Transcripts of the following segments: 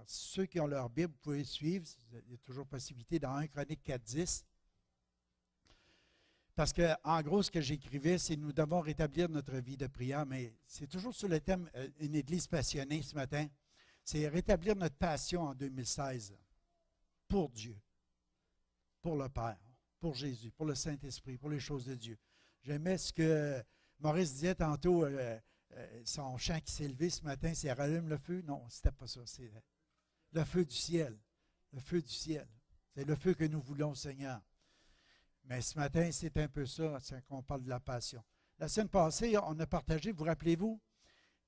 Ceux qui ont leur Bible, vous pouvez suivre. Il y a toujours possibilité dans 1 Chronique 4.10. Parce que, en gros, ce que j'écrivais, c'est nous devons rétablir notre vie de prière, mais c'est toujours sur le thème une Église passionnée ce matin. C'est rétablir notre passion en 2016 pour Dieu, pour le Père, pour Jésus, pour le Saint-Esprit, pour les choses de Dieu. J'aimais ce que Maurice disait tantôt, son chant qui s'est levé ce matin, c'est « Rallume le feu ». Non, c'était pas ça, c'est le feu du ciel. Le feu du ciel. C'est le feu que nous voulons, Seigneur. Mais ce matin, c'est un peu ça, c'est qu'on parle de la passion. La semaine passée, on a partagé, vous rappelez-vous,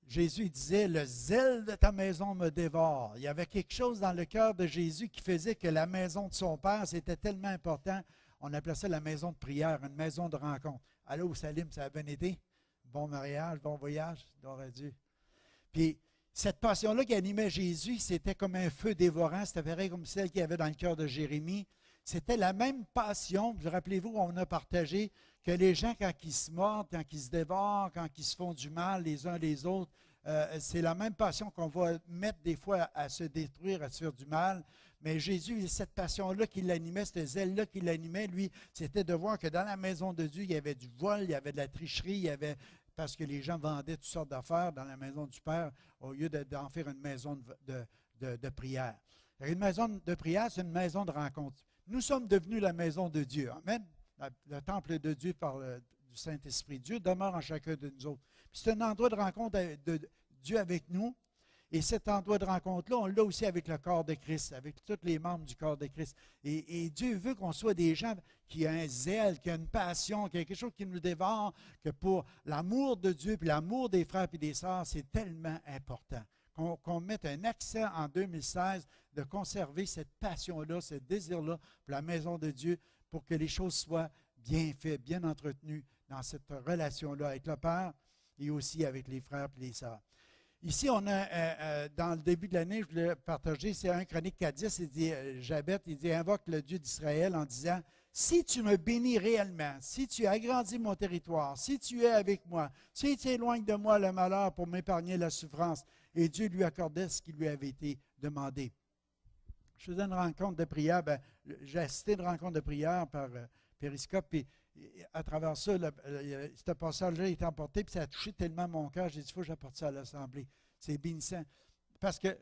Jésus disait, « Le zèle de ta maison me dévore ». Il y avait quelque chose dans le cœur de Jésus qui faisait que la maison de son Père, c'était tellement important. On appelait ça la maison de prière, une maison de rencontre. Allô, Salim, ça a bien été? Bon mariage, bon voyage, gloire à Dieu. Puis, cette passion-là qui animait Jésus, c'était comme un feu dévorant, c'était pareil comme celle qu'il y avait dans le cœur de Jérémie. C'était la même passion, vous rappelez-vous, on a partagé que les gens, quand ils se mordent, quand ils se dévorent, quand ils se font du mal les uns les autres, c'est la même passion qu'on va mettre des fois à se détruire, à se faire du mal. Mais Jésus, cette passion-là qui l'animait, ce zèle-là qui l'animait, lui, c'était de voir que dans la maison de Dieu, il y avait du vol, il y avait de la tricherie, il y avait, parce que les gens vendaient toutes sortes d'affaires dans la maison du Père, au lieu d'en faire une maison de prière. Une maison de prière, c'est une maison de rencontre. Nous sommes devenus la maison de Dieu. Amen. Le temple de Dieu par du Saint-Esprit. Dieu demeure en chacun de nous autres. Puis c'est un endroit de rencontre de Dieu avec nous. Et cet endroit de rencontre-là, on l'a aussi avec le corps de Christ, avec tous les membres du corps de Christ. Et Dieu veut qu'on soit des gens qui ont un zèle, qui ont une passion, qui ont quelque chose qui nous dévore, que pour l'amour de Dieu, puis l'amour des frères et des sœurs, c'est tellement important. Qu'on mette un accent en 2016 de conserver cette passion-là, ce désir-là pour la maison de Dieu, pour que les choses soient bien faites, bien entretenues dans cette relation-là avec le Père et aussi avec les frères et les sœurs. Ici, on a, dans le début de l'année, je voulais partager, c'est 1 Chronique 4.10, il dit, Jabet, il dit, invoque le Dieu d'Israël en disant, si tu me bénis réellement, si tu agrandis mon territoire, si tu es avec moi, si tu éloignes de moi le malheur pour m'épargner la souffrance, et Dieu lui accordait ce qui lui avait été demandé. Je faisais une rencontre de prière, j'ai assisté à une rencontre de prière par Périscope, et à travers ça, ce passage-là est emporté, puis ça a touché tellement mon cœur, j'ai dit, il faut que j'apporte ça à l'Assemblée. C'est bénissant. Parce que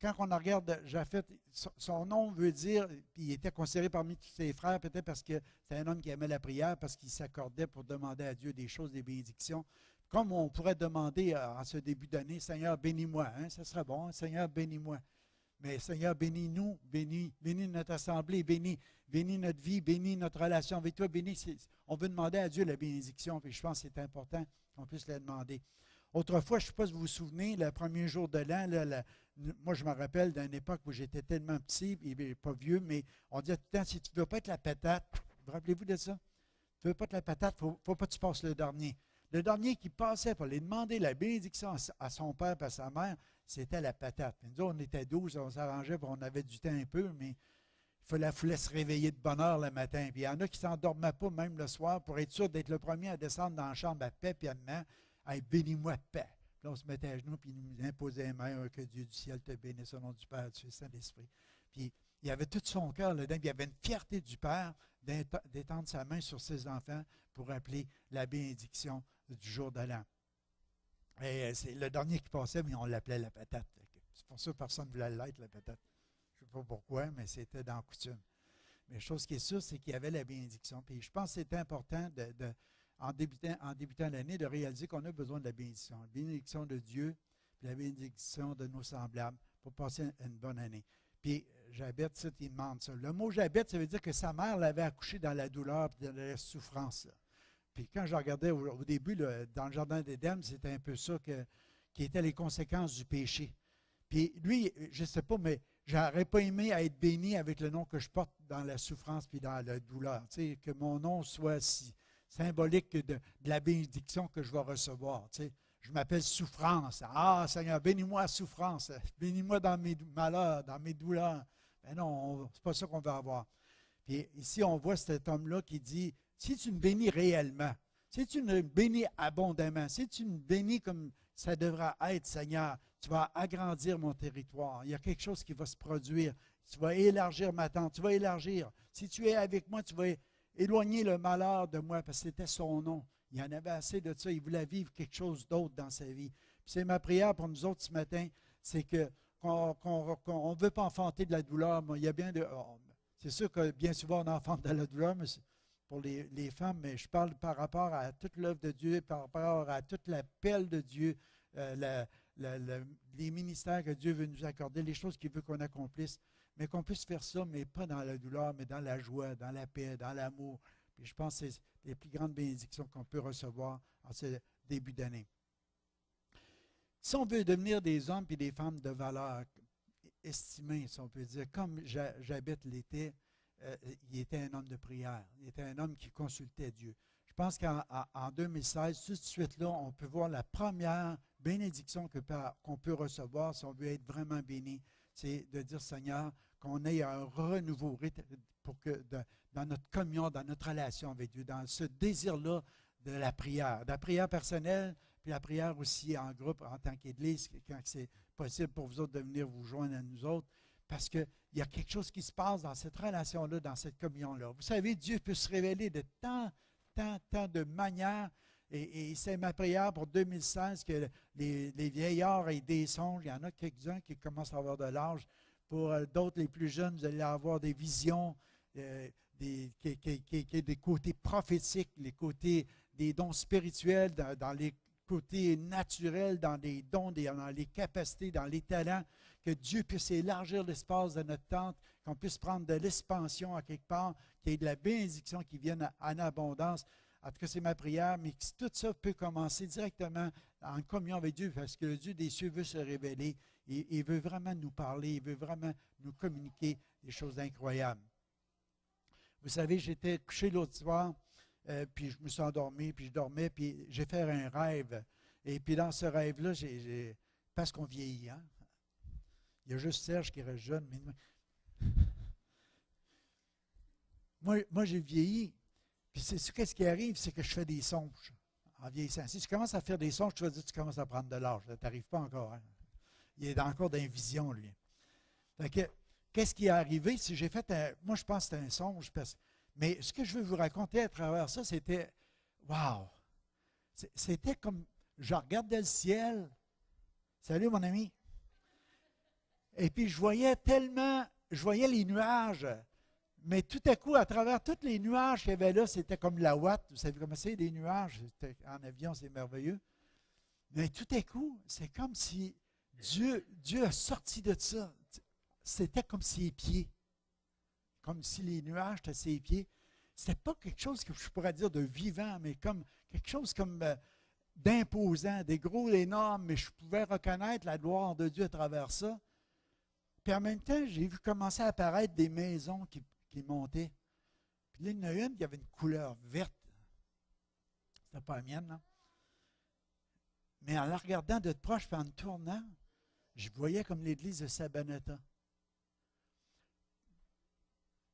quand on regarde Japhet, son nom veut dire, puis il était considéré parmi tous ses frères, peut-être parce que c'est un homme qui aimait la prière, parce qu'il s'accordait pour demander à Dieu des choses, des bénédictions. Comme on pourrait demander en ce début d'année, Seigneur, bénis-moi, hein, ça serait bon, Seigneur, bénis-moi. Mais Seigneur, bénis-nous, bénis notre assemblée, bénis notre vie, bénis notre relation avec toi, on veut demander à Dieu la bénédiction, puis je pense que c'est important qu'on puisse la demander. Autrefois, je ne sais pas si vous vous souvenez, le premier jour de l'an, moi je me rappelle d'une époque où j'étais tellement petit, et pas vieux, mais on disait tout le temps, si tu ne veux pas être la patate, vous rappelez-vous de ça? Tu ne veux pas être la patate, il ne faut pas que tu passes le dernier. Le dernier qui passait pour aller demander la bénédiction à son père et à sa mère, c'était la patate. Nous autres, on était 12, on s'arrangeait, on avait du temps un peu, mais il fallait se réveiller de bonne heure le matin. Puis il y en a qui ne s'endormaient pas même le soir pour être sûr d'être le premier à descendre dans la chambre à paix puis à main. Hey, bénis-moi paix. Puis là, on se mettait à genoux puis il nous imposait les mains, que Dieu du ciel te bénisse au nom du Père, du Fils et de l'Esprit. Puis il avait tout son cœur là-dedans, puis il y avait une fierté du Père d'étendre sa main sur ses enfants pour appeler la bénédiction du jour de l'an. Et c'est le dernier qui passait, mais on l'appelait la patate. C'est pour ça que personne ne voulait l'être, la patate. Je ne sais pas pourquoi, mais c'était dans la coutume. Mais chose qui est sûre, c'est qu'il y avait la bénédiction. Puis je pense que c'est important, en débutant l'année, de réaliser qu'on a besoin de la bénédiction. La bénédiction de Dieu, puis la bénédiction de nos semblables pour passer une bonne année. Puis Jabet, il demande ça. Le mot Jabet, ça veut dire que sa mère l'avait accouché dans la douleur et dans la souffrance. Puis quand je regardais au début, dans le jardin d'Éden, c'était un peu ça qui étaient les conséquences du péché. Puis lui, je ne sais pas, mais j'aurais pas aimé être béni avec le nom que je porte dans la souffrance puis dans la douleur. Tu sais, que mon nom soit si symbolique de la bénédiction que je vais recevoir. Tu sais. Je m'appelle souffrance. Ah, Seigneur, bénis-moi à souffrance. Bénis-moi dans mes malheurs, dans mes douleurs. Mais non, c'est pas ça qu'on veut avoir. Puis ici, on voit cet homme-là qui dit, si tu me bénis réellement, si tu me bénis abondamment, si tu me bénis comme ça devra être, Seigneur, Tu vas agrandir mon territoire. Il y a quelque chose qui va se produire. Tu vas élargir ma tente. Tu vas élargir. Si tu es avec moi, tu vas éloigner le malheur de moi, parce que c'était son nom. Il en avait assez de ça. Il voulait vivre quelque chose d'autre dans sa vie. Puis c'est ma prière pour nous autres ce matin, c'est qu'on ne veut pas enfanter de la douleur. Mais il y a bien c'est sûr que bien souvent on enfante de la douleur, mais pour les femmes, mais je parle par rapport à toute l'œuvre de Dieu, par rapport à toute l'appel de Dieu, les ministères que Dieu veut nous accorder, les choses qu'il veut qu'on accomplisse, mais qu'on puisse faire ça, mais pas dans la douleur, mais dans la joie, dans la paix, dans l'amour. Puis je pense que c'est les plus grandes bénédictions qu'on peut recevoir en ce début d'année. Si on veut devenir des hommes et des femmes de valeur, estimés, si on peut dire, comme j'habite l'était, il était un homme de prière. Il était un homme qui consultait Dieu. Je pense qu'en 2016, tout de suite là, on peut voir la première bénédiction qu'on peut recevoir si on veut être vraiment béni. C'est de dire, Seigneur, qu'on ait un renouveau pour que dans notre communion, dans notre relation avec Dieu, dans ce désir-là de la prière personnelle, puis la prière aussi en groupe, en tant qu'Église, quand c'est possible pour vous autres de venir vous joindre à nous autres, parce qu'il y a quelque chose qui se passe dans cette relation-là, dans cette communion-là. Vous savez, Dieu peut se révéler de tant de manières, et c'est ma prière pour 2016 que les vieillards aient des songes. Il y en a quelques-uns qui commencent à avoir de l'âge. Pour d'autres, les plus jeunes, vous allez avoir des visions, des côtés prophétiques, les côtés des dons spirituels, dans les côtés naturels, dans les dons, dans les capacités, dans les talents, que Dieu puisse élargir l'espace de notre tente, qu'on puisse prendre de l'expansion à quelque part, qu'il y ait de la bénédiction qui vienne en abondance. En tout cas, c'est ma prière, mais que tout ça peut commencer directement en communion avec Dieu, parce que le Dieu des cieux veut se révéler, et il veut vraiment nous parler, il veut vraiment nous communiquer des choses incroyables. Vous savez, j'étais couché l'autre soir, puis je me suis endormi, puis je dormais, puis j'ai fait un rêve. Et puis dans ce rêve-là, parce qu'on vieillit, hein? Il y a juste Serge qui reste jeune, mais moi j'ai vieilli. Puis qu'est-ce qui arrive, c'est que je fais des songes en vieillissant. Si tu commences à faire des songes, tu vas dire que tu commences à prendre de l'âge. Tu n'arrives pas encore. Hein? Il est encore dans une vision, lui. Fait que, qu'est-ce qui est arrivé? Si j'ai fait moi, je pense que c'était un songe. Mais ce que je veux vous raconter à travers ça, c'était wow! C'était comme je regardais le ciel. Salut, mon ami. Et puis, je voyais les nuages. Mais tout à coup, à travers tous les nuages qu'il y avait là, c'était comme la ouate. Vous savez comment c'est, des nuages? En avion, c'est merveilleux. Mais tout à coup, c'est comme si Dieu a sorti de ça. C'était comme ses pieds. Comme si les nuages étaient ses pieds. Ce n'était pas quelque chose que je pourrais dire de vivant, mais comme quelque chose comme d'imposant, des gros, énormes, mais je pouvais reconnaître la gloire de Dieu à travers ça. Puis en même temps, j'ai vu commencer à apparaître des maisons qui montaient. Puis là, il y en a une qui avait une couleur verte. C'était pas la mienne, non? Mais en la regardant de proche, puis en tournant, je voyais comme l'église de Sabanata.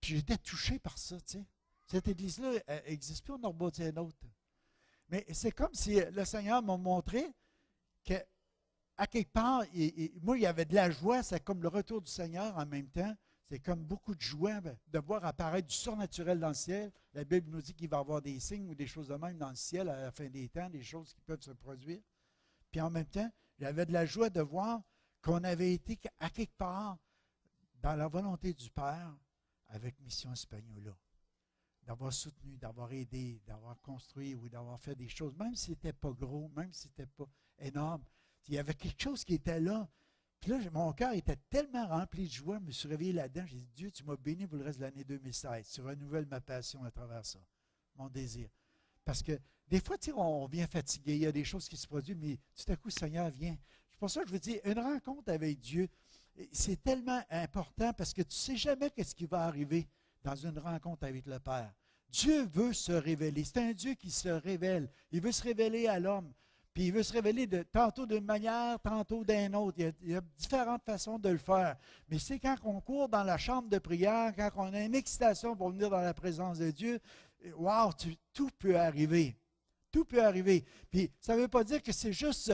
Puis j'étais touché par ça, tu sais. Cette église-là n'existe plus au Nord-Bottier-Nôtre. Mais c'est comme si le Seigneur m'a montré qu'à quelque part, moi, il y avait de la joie, c'est comme le retour du Seigneur en même temps. C'est comme beaucoup de joie de voir apparaître du surnaturel dans le ciel. La Bible nous dit qu'il va y avoir des signes ou des choses de même dans le ciel à la fin des temps, des choses qui peuvent se produire. Puis en même temps, j'avais de la joie de voir qu'on avait été à quelque part dans la volonté du Père avec Mission Espagnola. D'avoir soutenu, d'avoir aidé, d'avoir construit ou d'avoir fait des choses, même si c'était pas gros, même si c'était pas énorme. Il y avait quelque chose qui était là. Puis là, mon cœur était tellement rempli de joie, je me suis réveillé là-dedans, j'ai dit, Dieu, tu m'as béni pour le reste de l'année 2016. Tu renouvelles ma passion à travers ça, mon désir. Parce que des fois, on vient fatigué, il y a des choses qui se produisent, mais tout à coup, le Seigneur vient. C'est pour ça que je vous dis, une rencontre avec Dieu, c'est tellement important parce que tu ne sais jamais ce qui va arriver dans une rencontre avec le Père. Dieu veut se révéler. C'est un Dieu qui se révèle. Il veut se révéler à l'homme. Puis il veut se révéler tantôt d'une manière, tantôt d'une autre. Il y a différentes façons de le faire. Mais c'est quand on court dans la chambre de prière, quand on a une excitation pour venir dans la présence de Dieu, wow, tout peut arriver. Tout peut arriver. Puis ça ne veut pas dire que c'est juste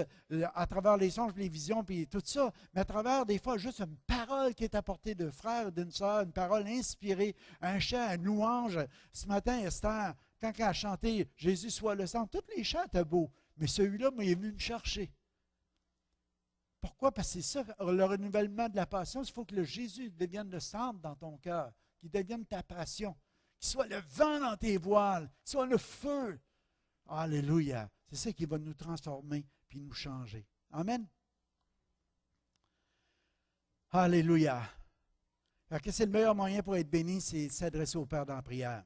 à travers les songes, les visions, puis tout ça, mais à travers des fois juste une parole qui est apportée de frère, d'une sœur, une parole inspirée, un chant, une louange. Ce matin, Esther, quand elle a chanté « Jésus soit le centre », tous les chants étaient beaux, mais celui-là, il est venu me chercher. Pourquoi? Parce que c'est ça, le renouvellement de la passion, il faut que le Jésus devienne le centre dans ton cœur, qu'il devienne ta passion, qu'il soit le vent dans tes voiles, qu'il soit le feu. Alléluia. C'est ça qui va nous transformer puis nous changer. Amen. Alléluia. Alors que c'est le meilleur moyen pour être béni, c'est s'adresser au Père dans la prière.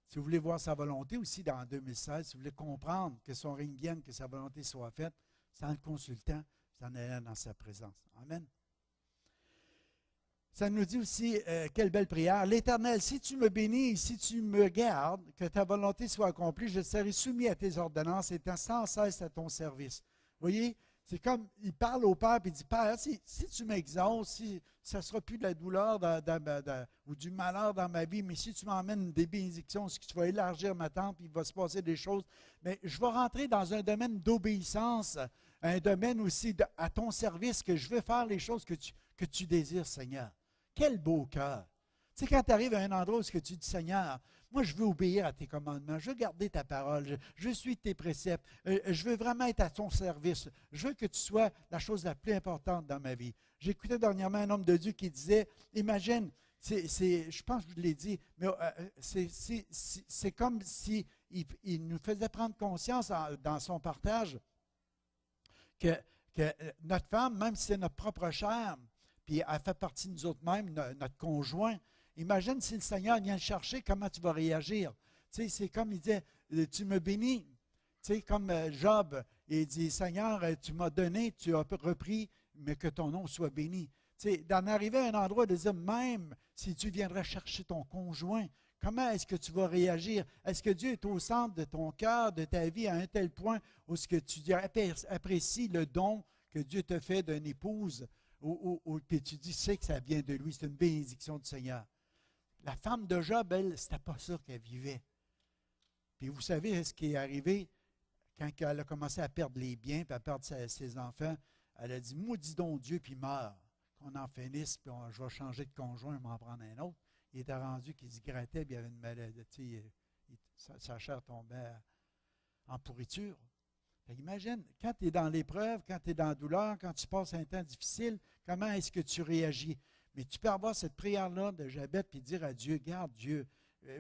Si vous voulez voir sa volonté aussi dans 2016, si vous voulez comprendre que son règne vienne, que sa volonté soit faite, c'est en le consultant, c'est en allant dans sa présence. Amen. Ça nous dit aussi, quelle belle prière. L'Éternel, si tu me bénis, si tu me gardes, que ta volonté soit accomplie, je serai soumis à tes ordonnances, étant sans cesse à ton service. Vous voyez, c'est comme, il parle au Père, puis il dit, Père, si tu m'exauces, si ça ne sera plus de la douleur ou du malheur dans ma vie, mais si tu m'emmènes des bénédictions, si tu vas élargir ma tente, puis il va se passer des choses, mais je vais rentrer dans un domaine d'obéissance, un domaine aussi à ton service, que je veux faire les choses que tu désires, Seigneur. Quel beau cœur! Tu sais, quand tu arrives à un endroit où tu dis, Seigneur, moi, je veux obéir à tes commandements, je veux garder ta parole, je veux suivre tes préceptes, je veux vraiment être à ton service, je veux que tu sois la chose la plus importante dans ma vie. J'écoutais dernièrement un homme de Dieu qui disait, imagine, je pense que je l'ai dit, mais c'est comme s'il nous faisait prendre conscience dans son partage que notre femme, même si c'est notre propre chair, puis elle fait partie de nous autres mêmes, notre conjoint. Imagine si le Seigneur vient le chercher, comment tu vas réagir? Tu sais, c'est comme il disait, tu me bénis. Tu sais, comme Job, il dit, Seigneur, tu m'as donné, tu as repris, mais que ton nom soit béni. Tu sais, d'en arriver à un endroit de dire, même si tu viendrais chercher ton conjoint, comment est-ce que tu vas réagir? Est-ce que Dieu est au centre de ton cœur, de ta vie, à un tel point où ce que tu apprécies le don que Dieu te fait d'une épouse? Puis tu dis, sais que ça vient de lui, c'est une bénédiction du Seigneur. La femme de Job, elle, c'était pas ça qu'elle vivait. Puis vous savez ce qui est arrivé quand elle a commencé à perdre les biens, puis à perdre ses enfants, elle a dit, maudit donc Dieu, puis meurt. Qu'on en finisse, puis je vais changer de conjoint, je vais m'en prendre un autre. Il était rendu qu'il se grattait, puis il y avait une maladie, sa chair tombait en pourriture. Imagine, quand tu es dans l'épreuve, quand tu es dans la douleur, quand tu passes un temps difficile, comment est-ce que tu réagis? Mais tu peux avoir cette prière-là de Jabez puis dire à Dieu, garde Dieu,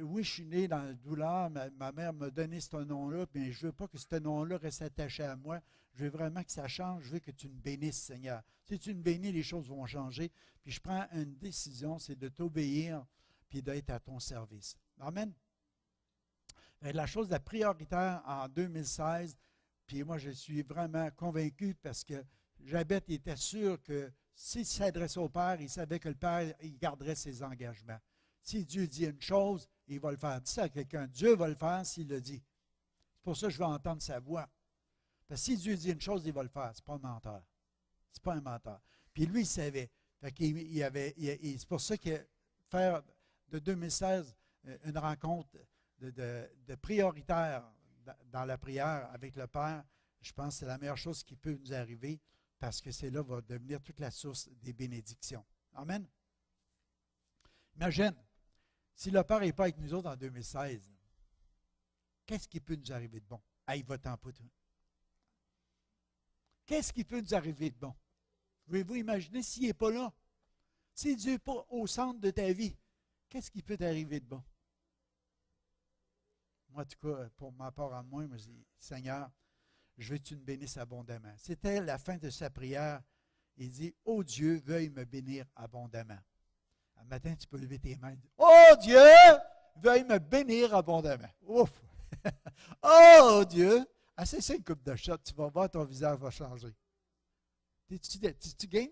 oui, je suis né dans la douleur, ma mère m'a donné ce nom-là, mais je ne veux pas que ce nom-là reste attaché à moi. Je veux vraiment que ça change, je veux que tu me bénisses, Seigneur. Si tu me bénis, les choses vont changer. Puis je prends une décision, c'est de t'obéir puis d'être à ton service. Amen. La chose la prioritaire en 2016, puis moi, je suis vraiment convaincu parce que Jabez était sûr que s'il s'adressait au Père, il savait que le Père, il garderait ses engagements. Si Dieu dit une chose, il va le faire. Dis ça à quelqu'un, Dieu va le faire s'il le dit. C'est pour ça que je veux entendre sa voix. Parce que si Dieu dit une chose, il va le faire. Ce n'est pas un menteur. Ce n'est pas un menteur. Puis lui, il savait. C'est pour ça que faire de 2016 une rencontre de prioritaire dans la prière avec le Père, je pense que c'est la meilleure chose qui peut nous arriver parce que c'est là va devenir toute la source des bénédictions. Amen. Imagine, si le Père n'est pas avec nous autres en 2016, qu'est-ce qui peut nous arriver de bon? Il va-t'en pas tout. Qu'est-ce qui peut nous arriver de bon? Pouvez-vous imaginer s'il n'est pas là? Si Dieu n'est pas au centre de ta vie, qu'est-ce qui peut t'arriver de bon? Moi, en tout cas, pour ma part à moi, je me dis, Seigneur, je veux que tu me bénisses abondamment. C'était la fin de sa prière. Il dit, oh Dieu, veuille me bénir abondamment. Un matin, tu peux lever tes mains et dire, oh Dieu, veuille me bénir abondamment. Ouf! Oh Dieu! C'est une coupe de shot, tu vas voir, ton visage va changer. Tu game?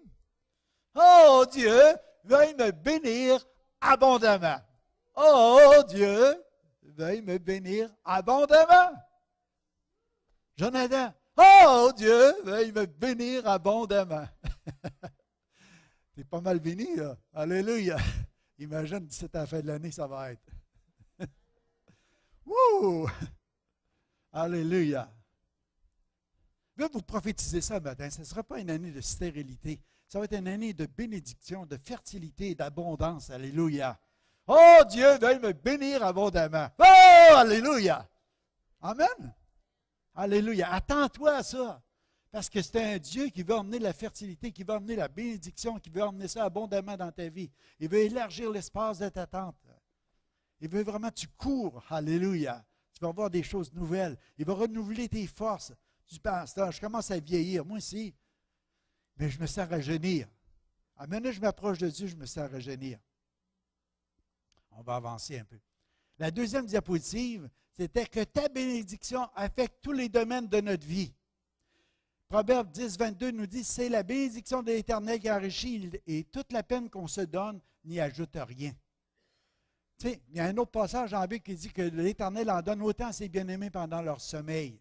Oh Dieu, veuille me bénir abondamment. Oh Dieu, veuille me bénir abondamment. Jonathan, oh Dieu, veuille me bénir abondamment. T'es pas mal béni, là. Alléluia. Imagine, d'ici à la fin de l'année, ça va être. Wouh! Alléluia. Je vais vous prophétiser ça ce matin. Ce ne sera pas une année de stérilité. Ça va être une année de bénédiction, de fertilité et d'abondance. Alléluia. Oh, Dieu veuille me bénir abondamment. Oh, alléluia. Amen. Alléluia. Attends-toi à ça. Parce que c'est un Dieu qui veut emmener la fertilité, qui veut emmener la bénédiction, qui veut emmener ça abondamment dans ta vie. Il veut élargir l'espace de ta tente. Il veut vraiment que tu cours. Alléluia. Tu vas voir des choses nouvelles. Il va renouveler tes forces. Tu dis, pasteur, je commence à vieillir. Moi aussi. Mais je me sens rajeunir. À maintenant, je m'approche de Dieu, je me sens rajeunir. On va avancer un peu. La deuxième diapositive, c'était que ta bénédiction affecte tous les domaines de notre vie. Proverbe 10, 22 nous dit, c'est la bénédiction de l'Éternel qui enrichit et toute la peine qu'on se donne n'y ajoute rien. Tu sais, il y a un autre passage en Bible qui dit que l'Éternel en donne autant à ses bien-aimés pendant leur sommeil.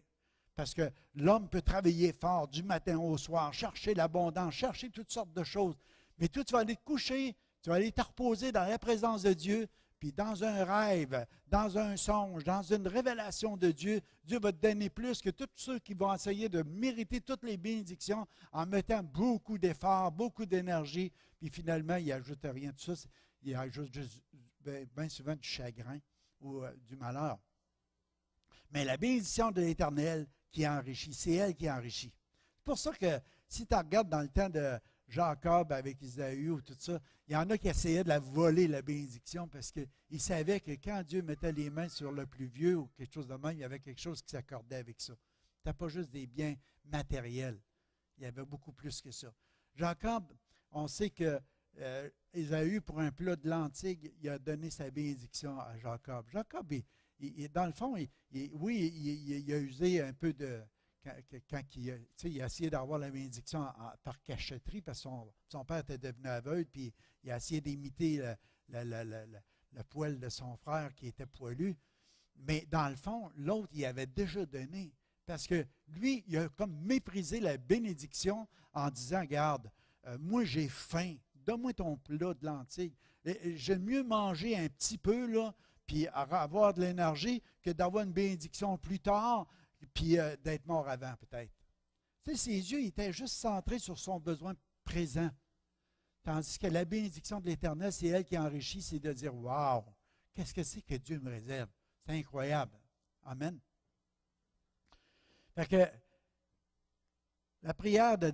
Parce que l'homme peut travailler fort du matin au soir, chercher l'abondance, chercher toutes sortes de choses. Mais toi, tu vas aller te coucher, tu vas aller te reposer dans la présence de Dieu, puis dans un rêve, dans un songe, dans une révélation de Dieu, Dieu va te donner plus que tous ceux qui vont essayer de mériter toutes les bénédictions en mettant beaucoup d'efforts, beaucoup d'énergie, puis finalement, il n'ajoute rien de ça. Il ajoute juste, bien souvent du chagrin ou du malheur. Mais la bénédiction de l'Éternel qui enrichit, c'est elle qui enrichit. C'est pour ça que si tu regardes dans le temps de Jacob avec Isaïe ou tout ça, il y en a qui essayaient de la voler, la bénédiction, parce qu'ils savaient que quand Dieu mettait les mains sur le plus vieux ou quelque chose de même, il y avait quelque chose qui s'accordait avec ça. Ce n'était pas juste des biens matériels. Il y avait beaucoup plus que ça. Jacob, on sait que Isaïe, pour un plat de lentilles, il a donné sa bénédiction à Jacob. Jacob, dans le fond, il a usé un peu de... Quand il a essayé d'avoir la bénédiction par cachotterie, parce que son père était devenu aveugle, puis il a essayé d'imiter le poil de son frère qui était poilu. Mais dans le fond, l'autre, il avait déjà donné. Parce que lui, il a comme méprisé la bénédiction en disant, regarde, moi j'ai faim, donne-moi ton plat de lentilles. J'aime mieux manger un petit peu, là, puis avoir de l'énergie, que d'avoir une bénédiction plus tard, puis d'être mort avant, peut-être. Tu sais, ses yeux étaient juste centrés sur son besoin présent. Tandis que la bénédiction de l'Éternel, c'est elle qui enrichit, c'est de dire, « Wow, qu'est-ce que c'est que Dieu me réserve? » C'est incroyable. Amen. Fait que la prière de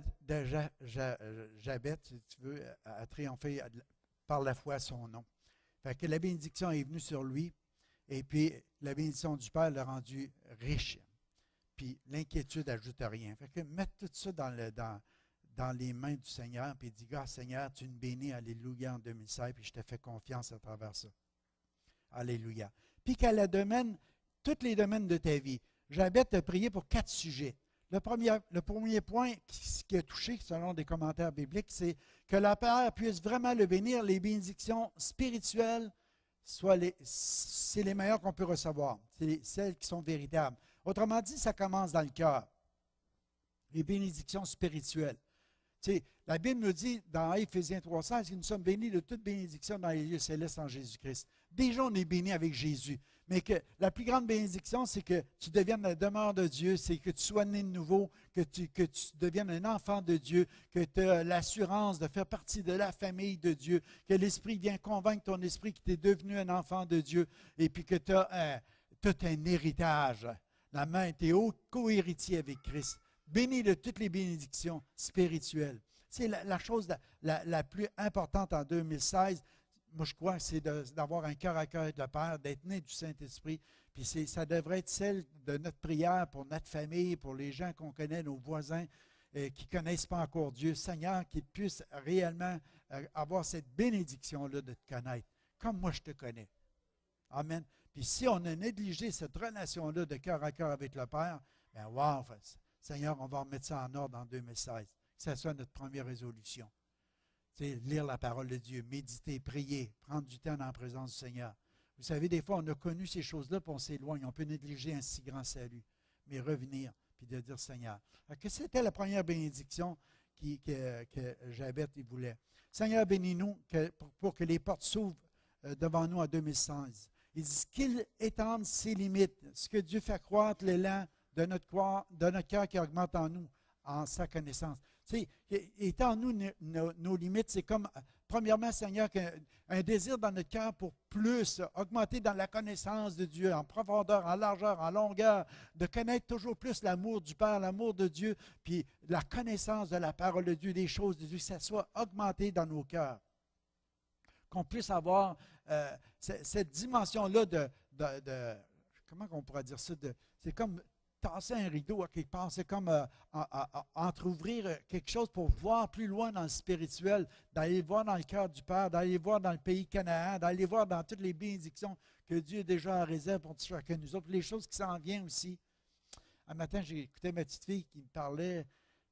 Jabez, si tu veux, a triomphé par la foi à son nom. Fait que la bénédiction est venue sur lui, et puis la bénédiction du Père l'a rendu riche. Puis l'inquiétude n'ajoute rien. Fait que mettre tout ça dans les mains du Seigneur, puis dit, « Seigneur, tu me bénis, alléluia, en 2016, puis je te fais confiance à travers ça. » Alléluia. Puis qu'elle amène tous les domaines de ta vie. Jabez t'a prié pour 4 sujets. Le premier point qui a touché, selon des commentaires bibliques, c'est que la Père puisse vraiment le bénir, les bénédictions spirituelles, c'est les meilleures qu'on peut recevoir. C'est celles qui sont véritables. Autrement dit, ça commence dans le cœur. Les bénédictions spirituelles. Tu sais, la Bible nous dit dans Éphésiens 3,16 que nous sommes bénis de toute bénédiction dans les lieux célestes en Jésus-Christ. Déjà, on est bénis avec Jésus. Mais que la plus grande bénédiction, c'est que tu deviennes la demeure de Dieu, c'est que tu sois né de nouveau, que tu deviennes un enfant de Dieu, que tu as l'assurance de faire partie de la famille de Dieu, que l'Esprit vient convaincre ton esprit que tu es devenu un enfant de Dieu, et puis que tu as un héritage. La main, tu es co-héritier avec Christ. Béni de toutes les bénédictions spirituelles. C'est la chose la plus importante en 2016. Moi, je crois que c'est d'avoir un cœur à cœur avec le Père, d'être né du Saint-Esprit. Puis ça devrait être celle de notre prière pour notre famille, pour les gens qu'on connaît, nos voisins qui ne connaissent pas encore Dieu. Seigneur, qu'ils puissent réellement avoir cette bénédiction-là de te connaître, comme moi je te connais. Amen. Puis si on a négligé cette relation-là de cœur à cœur avec le Père, bien, wow, Seigneur, on va remettre ça en ordre en 2016. Que ce soit notre première résolution. C'est lire la parole de Dieu, méditer, prier, prendre du temps dans la présence du Seigneur. Vous savez, des fois, on a connu ces choses-là, puis on s'éloigne. On peut négliger un si grand salut. Mais revenir, puis de dire Seigneur. Que c'était la première bénédiction que Jabez voulait. Seigneur, bénis-nous pour que les portes s'ouvrent devant nous en 2016. Il dit qu'il étende ses limites. Ce que Dieu fait croître l'élan de notre cœur qui augmente en nous, en sa connaissance. Tu sais, étant en nous nos limites, c'est comme, premièrement, Seigneur, un désir dans notre cœur pour plus, augmenter dans la connaissance de Dieu, en profondeur, en largeur, en longueur, de connaître toujours plus l'amour du Père, l'amour de Dieu, puis la connaissance de la parole de Dieu, des choses de Dieu, que ça soit augmenté dans nos cœurs. Qu'on puisse avoir cette dimension-là de comment on pourrait dire ça, c'est comme tasser un rideau à quelque part, c'est comme entrouvrir quelque chose pour voir plus loin dans le spirituel, d'aller voir dans le cœur du Père, d'aller voir dans le pays Canaan, d'aller voir dans toutes les bénédictions que Dieu a déjà en réserve pour chacun de nous autres, les choses qui s'en viennent aussi. Un matin, j'ai écouté ma petite fille qui me parlait,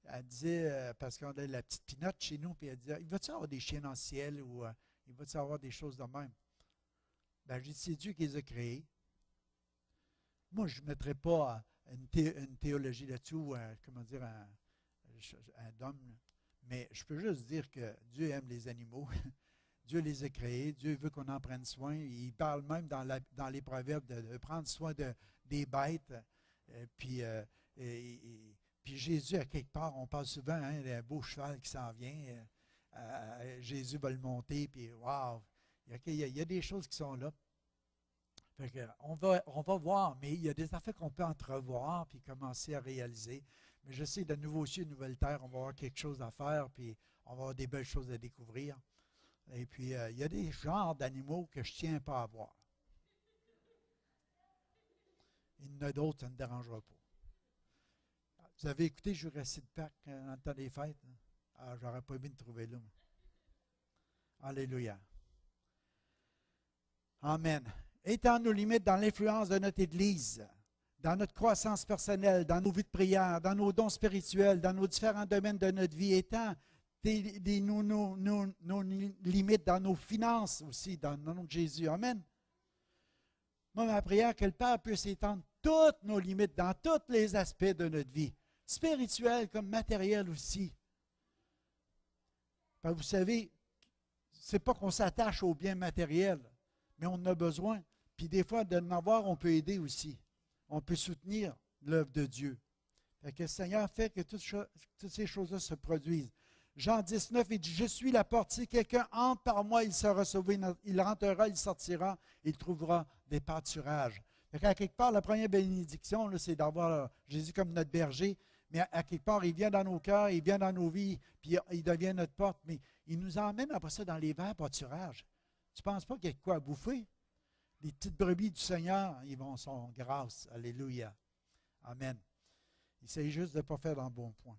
elle disait, parce qu'on a la petite pinotte chez nous, puis elle disait, il va-tu avoir des chiens dans le ciel ou il va-tu avoir des choses de même? Ben, j'ai dit, c'est Dieu qui les a créés. Moi, je ne mettrais pas une théologie là-dessus ou comment dire, un dogme, mais je peux juste dire que Dieu aime les animaux. Dieu les a créés, Dieu veut qu'on en prenne soin. Il parle même dans les proverbes de prendre soin des bêtes. Puis Jésus, à quelque part, on parle souvent d'un beau cheval qui s'en vient. Jésus va le monter, puis waouh! Il y a des choses qui sont là. Fait que on va voir, mais il y a des affaires qu'on peut entrevoir puis commencer à réaliser. Mais je sais, de nouveaux cieux, de nouvelles terres, on va avoir quelque chose à faire, puis on va avoir des belles choses à découvrir. Et puis, il y a des genres d'animaux que je ne tiens pas à voir. Il y en a d'autres, ça ne me dérangera pas. Vous avez écouté Jurassic Park dans le temps des fêtes? Hein? Ah, j'aurais pas aimé me trouver là. Alléluia. Amen. Étant nos limites dans l'influence de notre Église, dans notre croissance personnelle, dans nos vies de prière, dans nos dons spirituels, dans nos différents domaines de notre vie, étant nos limites dans nos finances aussi, dans le nom de Jésus. Amen. Moi, ma prière, que le Père puisse étendre toutes nos limites dans tous les aspects de notre vie, spirituelle comme matérielle aussi. Parce que vous savez, ce n'est pas qu'on s'attache aux biens matériels, mais on en a besoin. Puis des fois, de n'en avoir, on peut aider aussi. On peut soutenir l'œuvre de Dieu. Fait que le Seigneur fait que toutes ces choses-là se produisent. Jean 19, il dit, « Je suis la porte. Si quelqu'un entre par moi, il sera sauvé. Il rentrera, il sortira, il trouvera des pâturages. » Fait qu'à quelque part, la première bénédiction, là, c'est d'avoir Jésus comme notre berger. Mais à quelque part, il vient dans nos cœurs, il vient dans nos vies, puis il devient notre porte. Mais il nous emmène après ça dans les verts pâturages. Tu ne penses pas qu'il y a de quoi à bouffer? Les petites brebis du Seigneur, sont grasses. Alléluia. Amen. Il s'agit juste de ne pas faire dans le bon point.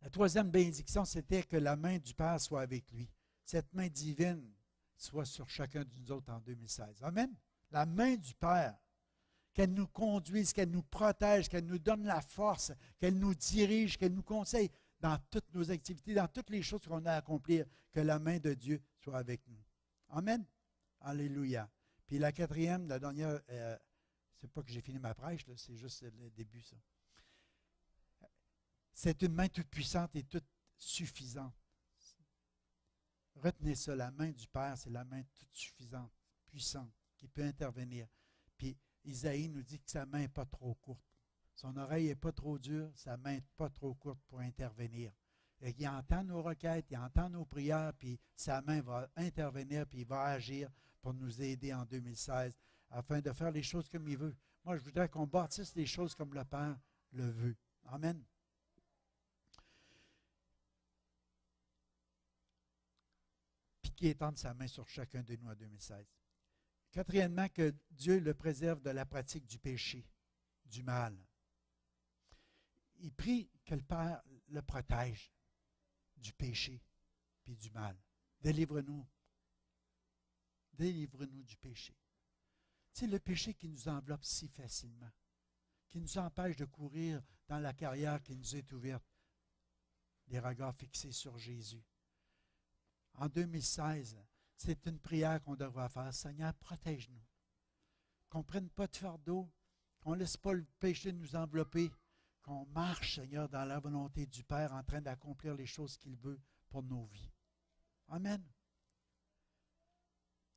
La troisième bénédiction, c'était que la main du Père soit avec lui. Cette main divine soit sur chacun de nous autres en 2016. Amen. La main du Père, qu'elle nous conduise, qu'elle nous protège, qu'elle nous donne la force, qu'elle nous dirige, qu'elle nous conseille dans toutes nos activités, dans toutes les choses qu'on a à accomplir, que la main de Dieu soit avec nous. Amen. Alléluia. Puis la quatrième, la dernière, c'est pas que j'ai fini ma prêche, là, c'est juste le début, ça. C'est une main toute puissante et toute suffisante. Retenez ça, la main du Père, c'est la main toute suffisante, puissante, qui peut intervenir. Puis Isaïe nous dit que sa main n'est pas trop courte. Son oreille n'est pas trop dure, sa main n'est pas trop courte pour intervenir. Et il entend nos requêtes, il entend nos prières, puis sa main va intervenir, puis il va agir pour nous aider en 2016 afin de faire les choses comme il veut. Moi, je voudrais qu'on bâtisse les choses comme le Père le veut. Amen. Puis qu'il étende sa main sur chacun de nous en 2016. Quatrièmement, que Dieu le préserve de la pratique du péché, du mal. Il prie que le Père le protège du péché puis du mal. Délivre-nous. Délivre-nous du péché. C'est le péché qui nous enveloppe si facilement, qui nous empêche de courir dans la carrière qui nous est ouverte, les regards fixés sur Jésus. En 2016, c'est une prière qu'on devra faire. Seigneur, protège-nous. Qu'on ne prenne pas de fardeau, qu'on ne laisse pas le péché nous envelopper, qu'on marche, Seigneur, dans la volonté du Père en train d'accomplir les choses qu'il veut pour nos vies. Amen.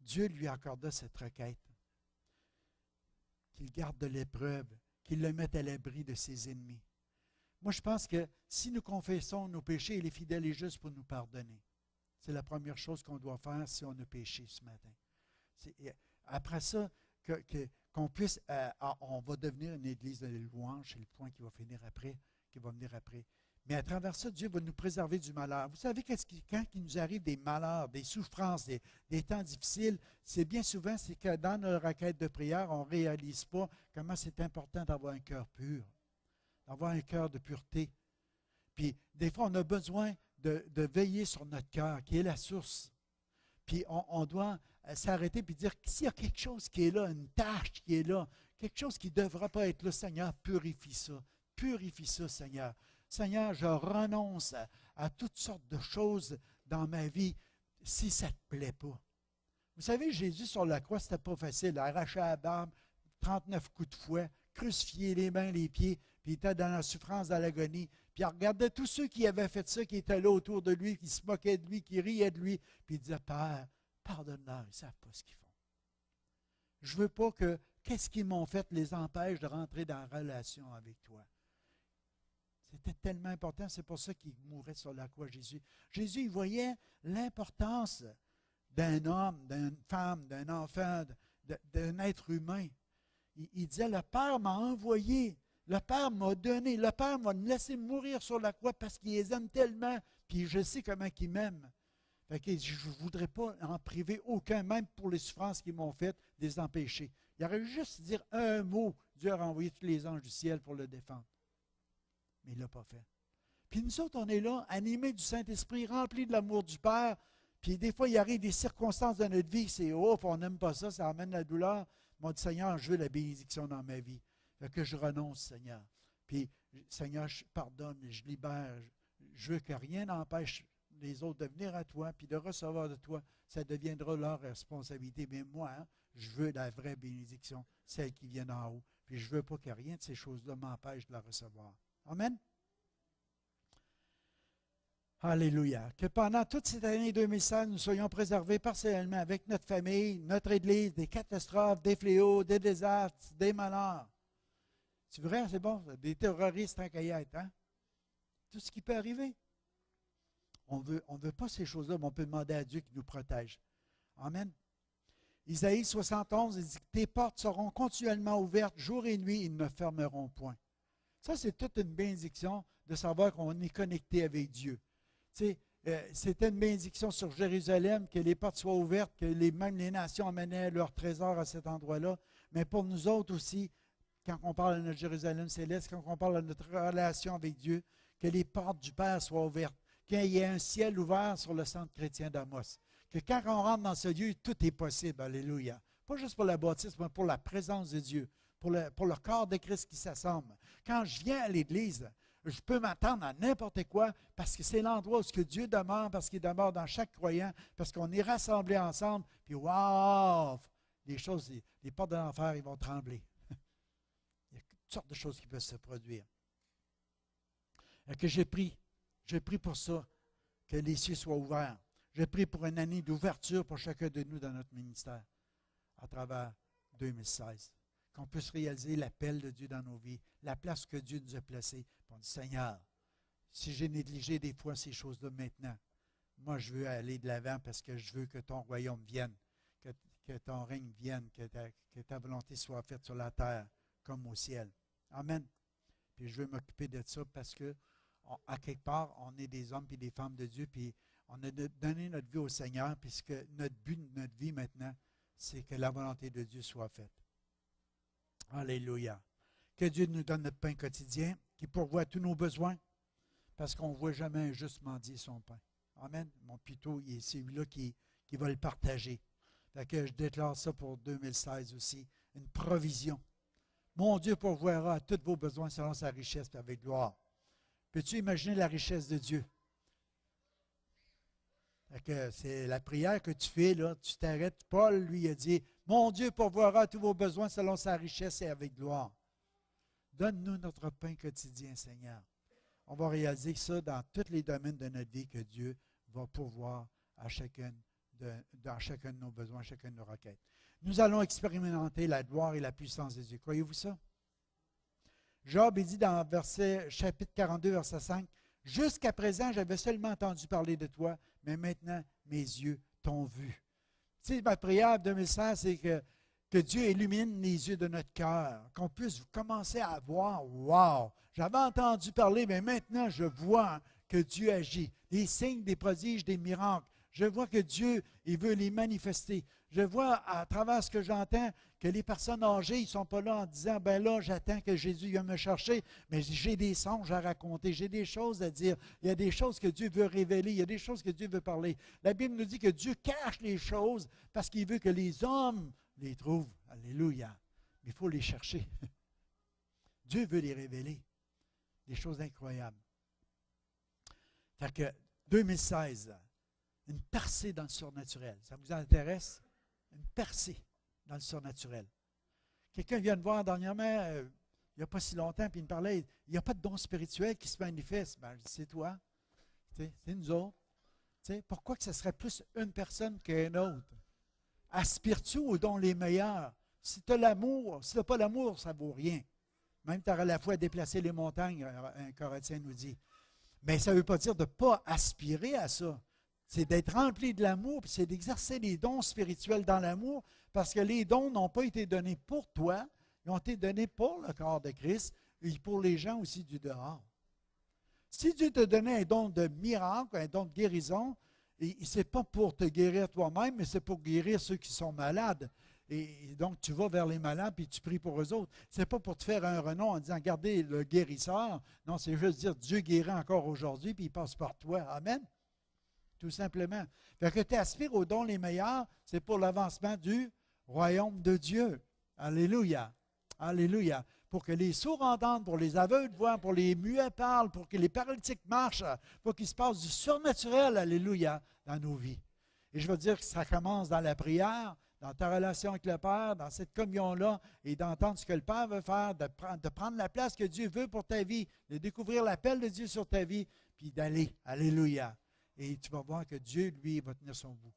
Dieu lui accorda cette requête. Qu'il garde de l'épreuve, qu'il le mette à l'abri de ses ennemis. Moi, je pense que si nous confessons nos péchés, il est fidèle et juste pour nous pardonner. C'est la première chose qu'on doit faire si on a péché ce matin. Après ça, qu'on puisse, on va devenir une église de louange, c'est le point qui va venir après. Mais à travers ça, Dieu va nous préserver du malheur. Vous savez, quand il nous arrive des malheurs, des souffrances, des temps difficiles, c'est bien souvent, c'est que dans nos requêtes de prière, on ne réalise pas comment c'est important d'avoir un cœur pur, d'avoir un cœur de pureté. Puis, des fois, on a besoin de veiller sur notre cœur, qui est la source. Puis, on doit s'arrêter et dire que s'il y a quelque chose qui est là, une tâche qui est là, quelque chose qui ne devra pas être là, Seigneur, purifie ça. Purifie ça, Seigneur. Seigneur, je renonce à toutes sortes de choses dans ma vie si ça ne te plaît pas. Vous savez, Jésus sur la croix, ce n'était pas facile. Arracher la barbe, 39 coups de fouet, crucifier les mains, les pieds, puis il était dans la souffrance, dans l'agonie. Puis il regardait tous ceux qui avaient fait ça, qui étaient là autour de lui, qui se moquaient de lui, qui riaient de lui. Puis il disait, Père, pardonne-leur, ils ne savent pas ce qu'ils font. Je ne veux pas que qu'est-ce qu'ils m'ont fait les empêche de rentrer dans la relation avec toi. C'était tellement important, c'est pour ça qu'il mourait sur la croix, Jésus. Jésus, il voyait l'importance d'un homme, d'une femme, d'un enfant, d'un être humain. Il disait, le Père m'a envoyé, le Père m'a donné, le Père m'a laissé mourir sur la croix parce qu'il les aime tellement, puis je sais comment il m'aime. Fait que je ne voudrais pas en priver aucun, même pour les souffrances qu'ils m'ont faites, de les empêcher. Il aurait juste dire un mot, Dieu a renvoyé tous les anges du ciel pour le défendre. Mais il ne l'a pas fait. Puis nous autres, on est là, animés du Saint-Esprit, remplis de l'amour du Père. Puis des fois, il arrive des circonstances dans notre vie, c'est on n'aime pas ça, ça amène la douleur. Mais on dit, Seigneur, je veux la bénédiction dans ma vie. Fait que je renonce, Seigneur. Puis, Seigneur, je pardonne, je libère. Je veux que rien n'empêche les autres de venir à toi, puis de recevoir de toi. Ça deviendra leur responsabilité. Mais moi, je veux la vraie bénédiction, celle qui vient d'en haut. Puis je ne veux pas que rien de ces choses-là m'empêche de la recevoir. Amen. Alléluia. Que pendant toute cette année 2016, nous soyons préservés personnellement avec notre famille, notre Église, des catastrophes, des fléaux, des désastres, des malheurs. C'est vrai, c'est bon, des terroristes en caillette, hein? Tout ce qui peut arriver. On ne veut pas ces choses-là, mais on peut demander à Dieu qu'il nous protège. Amen. Isaïe 71, il dit que tes portes seront continuellement ouvertes, jour et nuit, ils ne fermeront point. Ça, c'est toute une bénédiction de savoir qu'on est connecté avec Dieu. C'était une bénédiction sur Jérusalem, que les portes soient ouvertes, que même les nations amenaient leurs trésors à cet endroit-là. Mais pour nous autres aussi, quand on parle de notre Jérusalem céleste, quand on parle de notre relation avec Dieu, que les portes du Père soient ouvertes, qu'il y ait un ciel ouvert sur le centre chrétien d'Amos. Que quand on rentre dans ce lieu, tout est possible. Alléluia. Pas juste pour la baptiste, mais pour la présence de Dieu, pour le corps de Christ qui s'assemble. Quand je viens à l'Église, je peux m'attendre à n'importe quoi parce que c'est l'endroit où ce que Dieu demeure, parce qu'il demeure dans chaque croyant, parce qu'on est rassemblés ensemble, puis waouh! Les portes de l'enfer, ils vont trembler. Il y a toutes sortes de choses qui peuvent se produire. Et que j'ai pris pour ça, que les cieux soient ouverts. J'ai pris pour une année d'ouverture pour chacun de nous dans notre ministère, à travers 2016. Qu'on puisse réaliser l'appel de Dieu dans nos vies, la place que Dieu nous a placée. On dit, Seigneur, si j'ai négligé des fois ces choses-là maintenant, moi je veux aller de l'avant parce que je veux que ton royaume vienne, que ton règne vienne, que ta volonté soit faite sur la terre comme au ciel. Amen. Puis je veux m'occuper de ça parce que, à quelque part, on est des hommes et des femmes de Dieu, puis on a donné notre vie au Seigneur, puisque notre but de notre vie maintenant, c'est que la volonté de Dieu soit faite. Alléluia. Que Dieu nous donne notre pain quotidien, qui pourvoit tous nos besoins, parce qu'on ne voit jamais un juste mendier son pain. Amen. Mon plutôt, c'est lui-là qui va le partager. Fait que je déclare ça pour 2016 aussi, une provision. Mon Dieu pourvoira à tous vos besoins selon sa richesse et avec gloire. Peux-tu imaginer la richesse de Dieu? Fait que c'est la prière que tu fais, là, tu t'arrêtes. Paul lui a dit, mon Dieu pourvoira à tous vos besoins selon sa richesse et avec gloire. Donne-nous notre pain quotidien, Seigneur. On va réaliser ça dans tous les domaines de notre vie, que Dieu va pourvoir à dans chacun de nos besoins, chacune de nos requêtes. Nous allons expérimenter la gloire et la puissance de Dieu. Croyez-vous ça? Job, il dit dans chapitre 42, verset 5, « Jusqu'à présent, j'avais seulement entendu parler de toi, mais maintenant, mes yeux t'ont vu. » Tu sais, ma prière 2016, c'est que Dieu illumine les yeux de notre cœur, qu'on puisse commencer à voir, « Wow! J'avais entendu parler, mais maintenant, je vois que Dieu agit. Des signes, des prodiges, des miracles. Je vois que Dieu, il veut les manifester. Je vois à travers ce que j'entends que les personnes âgées, ils ne sont pas là en disant, ben là, j'attends que Jésus vienne me chercher, mais j'ai des songes à raconter, j'ai des choses à dire. Il y a des choses que Dieu veut révéler, il y a des choses que Dieu veut parler. La Bible nous dit que Dieu cache les choses parce qu'il veut que les hommes les trouvent. Alléluia. Mais il faut les chercher. Dieu veut les révéler. Des choses incroyables. Fait que 2016, une percée dans le surnaturel. Ça vous intéresse? Une percée dans le surnaturel. Quelqu'un vient me voir dernièrement, il n'y a pas si longtemps, puis il me parlait, il n'y a pas de don spirituel qui se manifeste. Ben, c'est toi. C'est nous autres. Pourquoi que ce serait plus une personne qu'une autre? Aspires-tu aux dons les meilleurs? Si tu as l'amour, si tu n'as pas l'amour, ça ne vaut rien. Même tu auras la foi à déplacer les montagnes, un Corinthien nous dit. Mais ça ne veut pas dire de ne pas aspirer à ça. C'est d'être rempli de l'amour, puis c'est d'exercer les dons spirituels dans l'amour, parce que les dons n'ont pas été donnés pour toi, ils ont été donnés pour le corps de Christ et pour les gens aussi du dehors. Si Dieu te donnait un don de miracle, un don de guérison, ce n'est pas pour te guérir toi-même, mais c'est pour guérir ceux qui sont malades. Et donc, tu vas vers les malades et tu pries pour eux autres. Ce n'est pas pour te faire un renom en disant, regardez le guérisseur. Non, c'est juste dire, Dieu guérit encore aujourd'hui, puis il passe par toi. Amen. Tout simplement. Fait que tu aspires aux dons les meilleurs, c'est pour l'avancement du royaume de Dieu. Alléluia. Alléluia. Pour que les sourds entendent, pour les aveugles voient, pour les muets parlent, pour que les paralytiques marchent, pour qu'il se passe du surnaturel, alléluia, dans nos vies. Et je veux dire que ça commence dans la prière, dans ta relation avec le Père, dans cette communion-là, et d'entendre ce que le Père veut faire, de prendre la place que Dieu veut pour ta vie, de découvrir l'appel de Dieu sur ta vie, puis d'aller. Alléluia. Et tu vas voir que Dieu, lui, va tenir son bout.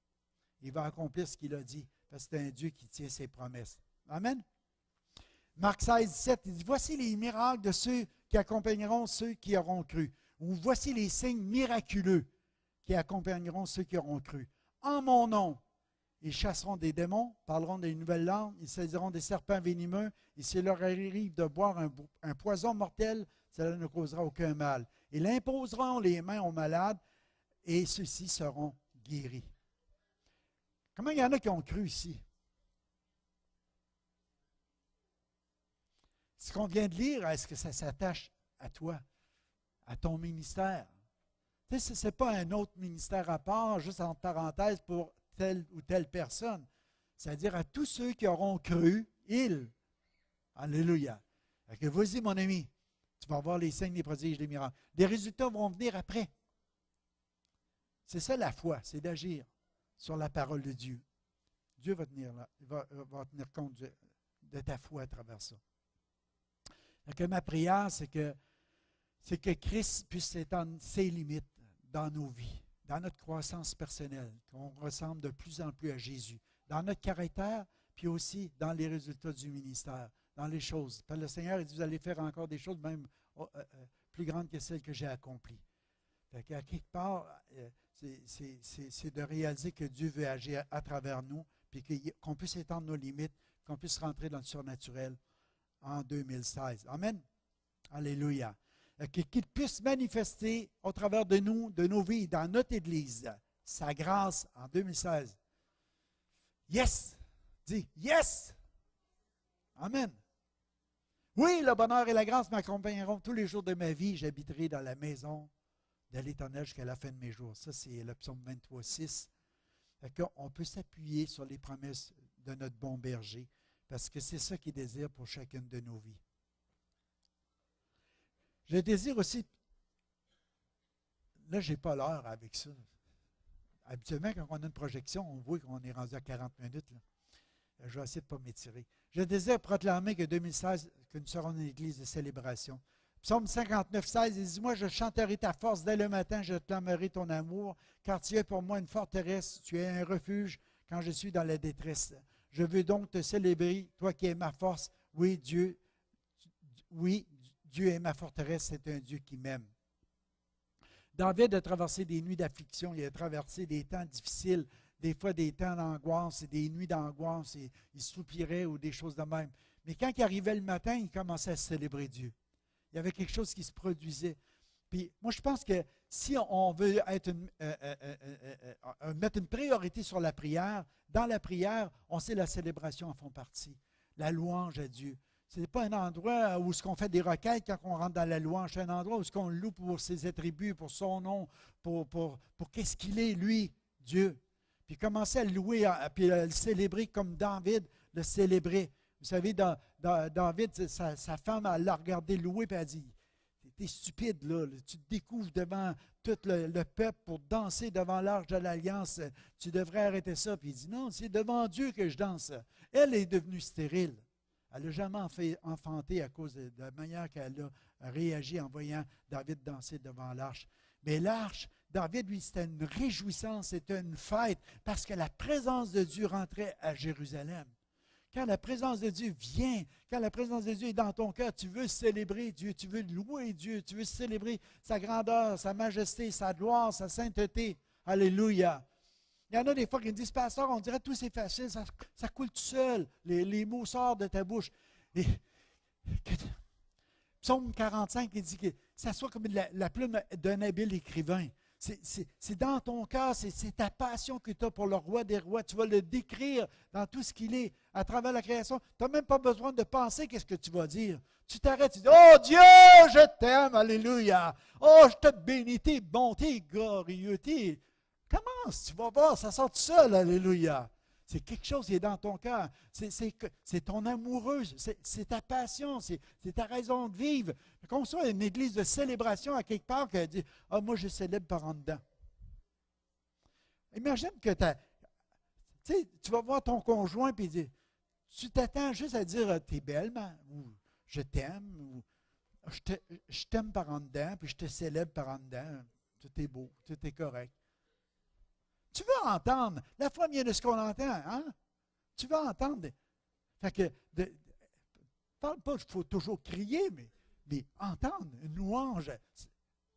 Il va accomplir ce qu'il a dit, parce que c'est un Dieu qui tient ses promesses. Amen. Marc 16, 17, il dit, voici les miracles de ceux qui accompagneront ceux qui auront cru. Ou voici les signes miraculeux qui accompagneront ceux qui auront cru. En mon nom, ils chasseront des démons, parleront des nouvelles langues, ils saisiront des serpents venimeux, et s'il leur arrive de boire un poison mortel, cela ne causera aucun mal. Ils imposeront les mains aux malades, et ceux-ci seront guéris. Comment il y en a qui ont cru ici? Ce qu'on vient de lire, est-ce que ça s'attache à toi, à ton ministère? Tu sais, ce n'est pas un autre ministère à part, juste en parenthèse, pour telle ou telle personne. C'est-à-dire à tous ceux qui auront cru, ils. Alléluia. Fait que vas-y, mon ami, tu vas voir les signes, les prodiges, les miracles. Les résultats vont venir après. C'est ça la foi, c'est d'agir sur la parole de Dieu. Dieu va tenir là, va tenir compte de ta foi à travers ça. Donc, ma prière, c'est que Christ puisse étendre ses limites dans nos vies, dans notre croissance personnelle, qu'on ressemble de plus en plus à Jésus, dans notre caractère, puis aussi dans les résultats du ministère, dans les choses. Parce que le Seigneur, il dit, vous allez faire encore des choses même plus grandes que celles que j'ai accomplies. Fait qu'à quelque part, c'est de réaliser que Dieu veut agir à travers nous, puis qu'on puisse étendre nos limites, qu'on puisse rentrer dans le surnaturel en 2016. Amen. Alléluia. Qu'il puisse manifester au travers de nous, de nos vies, dans notre Église, sa grâce en 2016. Yes! Dis yes! Amen. Oui, le bonheur et la grâce m'accompagneront tous les jours de ma vie. J'habiterai dans la maison de l'Éternel jusqu'à la fin de mes jours. Ça, c'est le psaume 23, 6. On peut s'appuyer sur les promesses de notre bon berger, parce que c'est ça qu'il désire pour chacune de nos vies. Je désire aussi, là, je n'ai pas l'heure avec ça. Habituellement, quand on a une projection, on voit qu'on est rendu à 40 minutes. Là. Je vais essayer de ne pas m'étirer. Je désire proclamer que 2016, que nous serons une église de célébration. Psaume 59, 16, il dit, moi, je chanterai ta force dès le matin, je clamerai ton amour, car tu es pour moi une forteresse, tu es un refuge quand je suis dans la détresse. Je veux donc te célébrer, toi qui es ma force. Oui, Dieu, Dieu est ma forteresse, c'est un Dieu qui m'aime. David a traversé des nuits d'affliction, il a traversé des temps difficiles, des fois des temps d'angoisse et des nuits d'angoisse, et il soupirait ou des choses de même. Mais quand il arrivait le matin, il commençait à célébrer Dieu. Il y avait quelque chose qui se produisait. Puis moi, je pense que si on veut mettre une priorité sur la prière, dans la prière, on sait la célébration en font partie. La louange à Dieu. Ce n'est pas un endroit où on fait des requêtes quand on rentre dans la louange. C'est un endroit où on loue pour ses attributs, pour son nom, pour qu'est-ce qu'il est, lui, Dieu. Puis commencer à le louer, puis à le célébrer comme David le célébrait. Vous savez, David, sa femme, elle l'a regardé louer, puis elle a dit, « T'es stupide, là. Tu te découvres devant tout le peuple pour danser devant l'arche de l'Alliance. Tu devrais arrêter ça. » Puis il dit, « Non, c'est devant Dieu que je danse. » Elle est devenue stérile. Elle n'a jamais enfanté à cause de la manière qu'elle a réagi en voyant David danser devant l'arche. Mais l'arche, David, lui, c'était une réjouissance, c'était une fête, parce que la présence de Dieu rentrait à Jérusalem. Quand la présence de Dieu vient, quand la présence de Dieu est dans ton cœur, tu veux célébrer Dieu, tu veux louer Dieu, tu veux célébrer sa grandeur, sa majesté, sa gloire, sa sainteté. Alléluia. Il y en a des fois qui me disent, « Pasteur, on dirait que tout c'est facile, ça coule tout seul, les mots sortent de ta bouche. » Psaume 45, il dit que ça soit comme la plume d'un habile écrivain. C'est dans ton cœur, c'est ta passion que tu as pour le roi des rois. Tu vas le décrire dans tout ce qu'il est, à travers la création. Tu n'as même pas besoin de penser qu'est-ce que tu vas dire. Tu t'arrêtes, tu dis, « Oh Dieu, je t'aime, alléluia. Oh, je te bénis, tes bontés, glorieuseté. » Commence, tu vas voir, ça sort tout seul, alléluia. C'est quelque chose qui est dans ton cœur. C'est ton amoureuse, c'est ta passion, c'est ta raison de vivre. Qu'on soit une église de célébration à quelque part qui dit, « Ah, moi, je célèbre par en dedans. » Imagine que tu vas voir ton conjoint et dire, tu t'attends juste à dire, « T'es belle, ou « Je t'aime » ou « Je t'aime par en dedans, puis je te célèbre par en dedans. » Tout est beau, tout est correct. Tu veux entendre. La foi vient de ce qu'on entend. Hein? Tu veux entendre. Fait que, parle pas, il faut toujours crier, mais entendre une louange,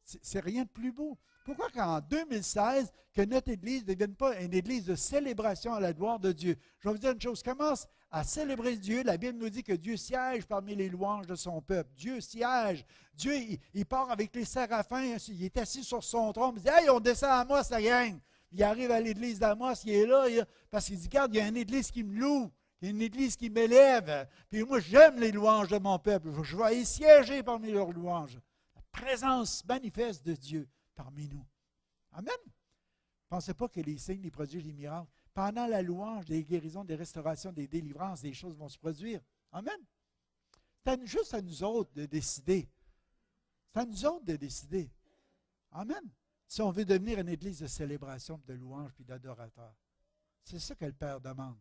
c'est rien de plus beau. Pourquoi qu'en 2016, que notre Église ne devienne pas une Église de célébration à la gloire de Dieu? Je vais vous dire une chose, commence à célébrer Dieu. La Bible nous dit que Dieu siège parmi les louanges de son peuple. Dieu siège. Dieu, il part avec les séraphins, il est assis sur son trône, il dit, « Hey, on descend à moi, ça gagne. » Il arrive à l'église d'Amos, il est là, parce qu'il dit, regarde, il y a une église qui me loue, il y a une église qui m'élève. Puis moi, j'aime les louanges de mon peuple. Je vais y siéger parmi leurs louanges. La présence manifeste de Dieu parmi nous. Amen. Ne pensez pas que les signes, les prodiges, les miracles, pendant la louange, des guérisons, des restaurations, des délivrances, des choses vont se produire. Amen. C'est juste à nous autres de décider. C'est à nous autres de décider. Amen. Si on veut devenir une église de célébration, de louange puis d'adorateurs. C'est ça que le Père demande.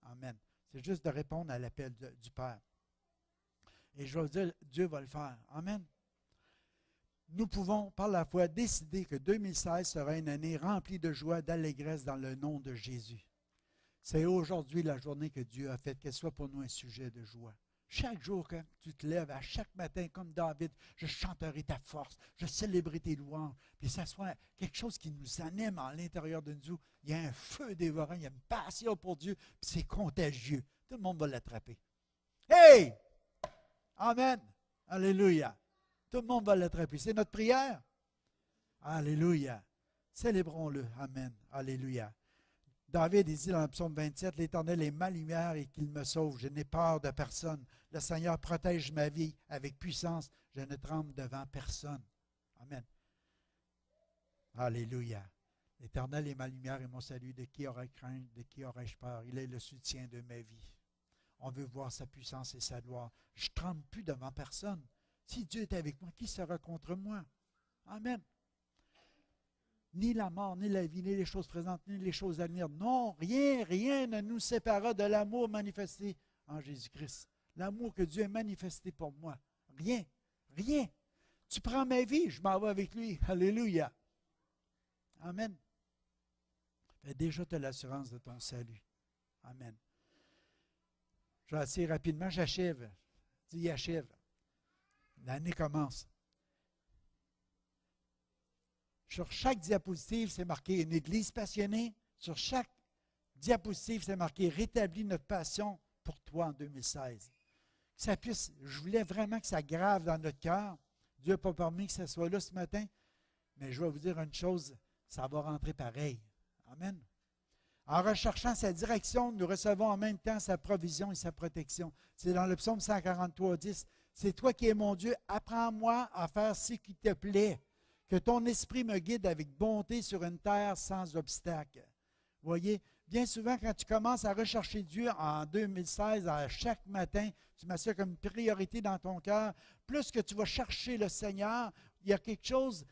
Amen. C'est juste de répondre à l'appel du Père. Et je vais vous dire, Dieu va le faire. Amen. Nous pouvons, par la foi, décider que 2016 sera une année remplie de joie, d'allégresse dans le nom de Jésus. C'est aujourd'hui la journée que Dieu a faite, qu'elle soit pour nous un sujet de joie. Chaque jour, quand tu te lèves, à chaque matin, comme David, je chanterai ta force, je célébrerai tes louanges. Puis ça soit quelque chose qui nous anime à l'intérieur de nous. Il y a un feu dévorant, il y a une passion pour Dieu, puis c'est contagieux. Tout le monde va l'attraper. Hey! Amen! Alléluia! Tout le monde va l'attraper. C'est notre prière. Alléluia! Célébrons-le. Amen. Alléluia. David dit dans le psaume 27, « L'Éternel est ma lumière et qu'il me sauve. Je n'ai peur de personne. Le Seigneur protège ma vie avec puissance. Je ne tremble devant personne. » Amen. Alléluia. L'Éternel est ma lumière et mon salut. De qui aurais-je crainte? De qui aurais-je peur? Il est le soutien de ma vie. On veut voir sa puissance et sa gloire. Je ne tremble plus devant personne. Si Dieu est avec moi, qui sera contre moi? Amen. Ni la mort, ni la vie, ni les choses présentes, ni les choses à venir. Non, rien ne nous séparera de l'amour manifesté en Jésus-Christ. L'amour que Dieu a manifesté pour moi. Rien. Tu prends ma vie, je m'en vais avec lui. Alléluia. Amen. Fais déjà tu as l'assurance de ton salut. Amen. Je vais assez rapidement, j'achève. Dis, achève. L'année commence. Sur chaque diapositive, c'est marqué une église passionnée. Sur chaque diapositive, c'est marqué rétablir notre passion pour toi en 2016. Que ça puisse, je voulais vraiment que ça grave dans notre cœur. Dieu n'a pas permis que ça soit là ce matin. Mais je vais vous dire une chose, ça va rentrer pareil. Amen. En recherchant sa direction, nous recevons en même temps sa provision et sa protection. C'est dans le psaume 143, 10. C'est toi qui es mon Dieu, apprends-moi à faire ce qui te plaît. Que ton esprit me guide avec bonté sur une terre sans obstacle. Vous voyez, bien souvent, quand tu commences à rechercher Dieu en 2016, à chaque matin, tu mets ça comme une priorité dans ton cœur. Plus que tu vas chercher le Seigneur, il y a quelque chose.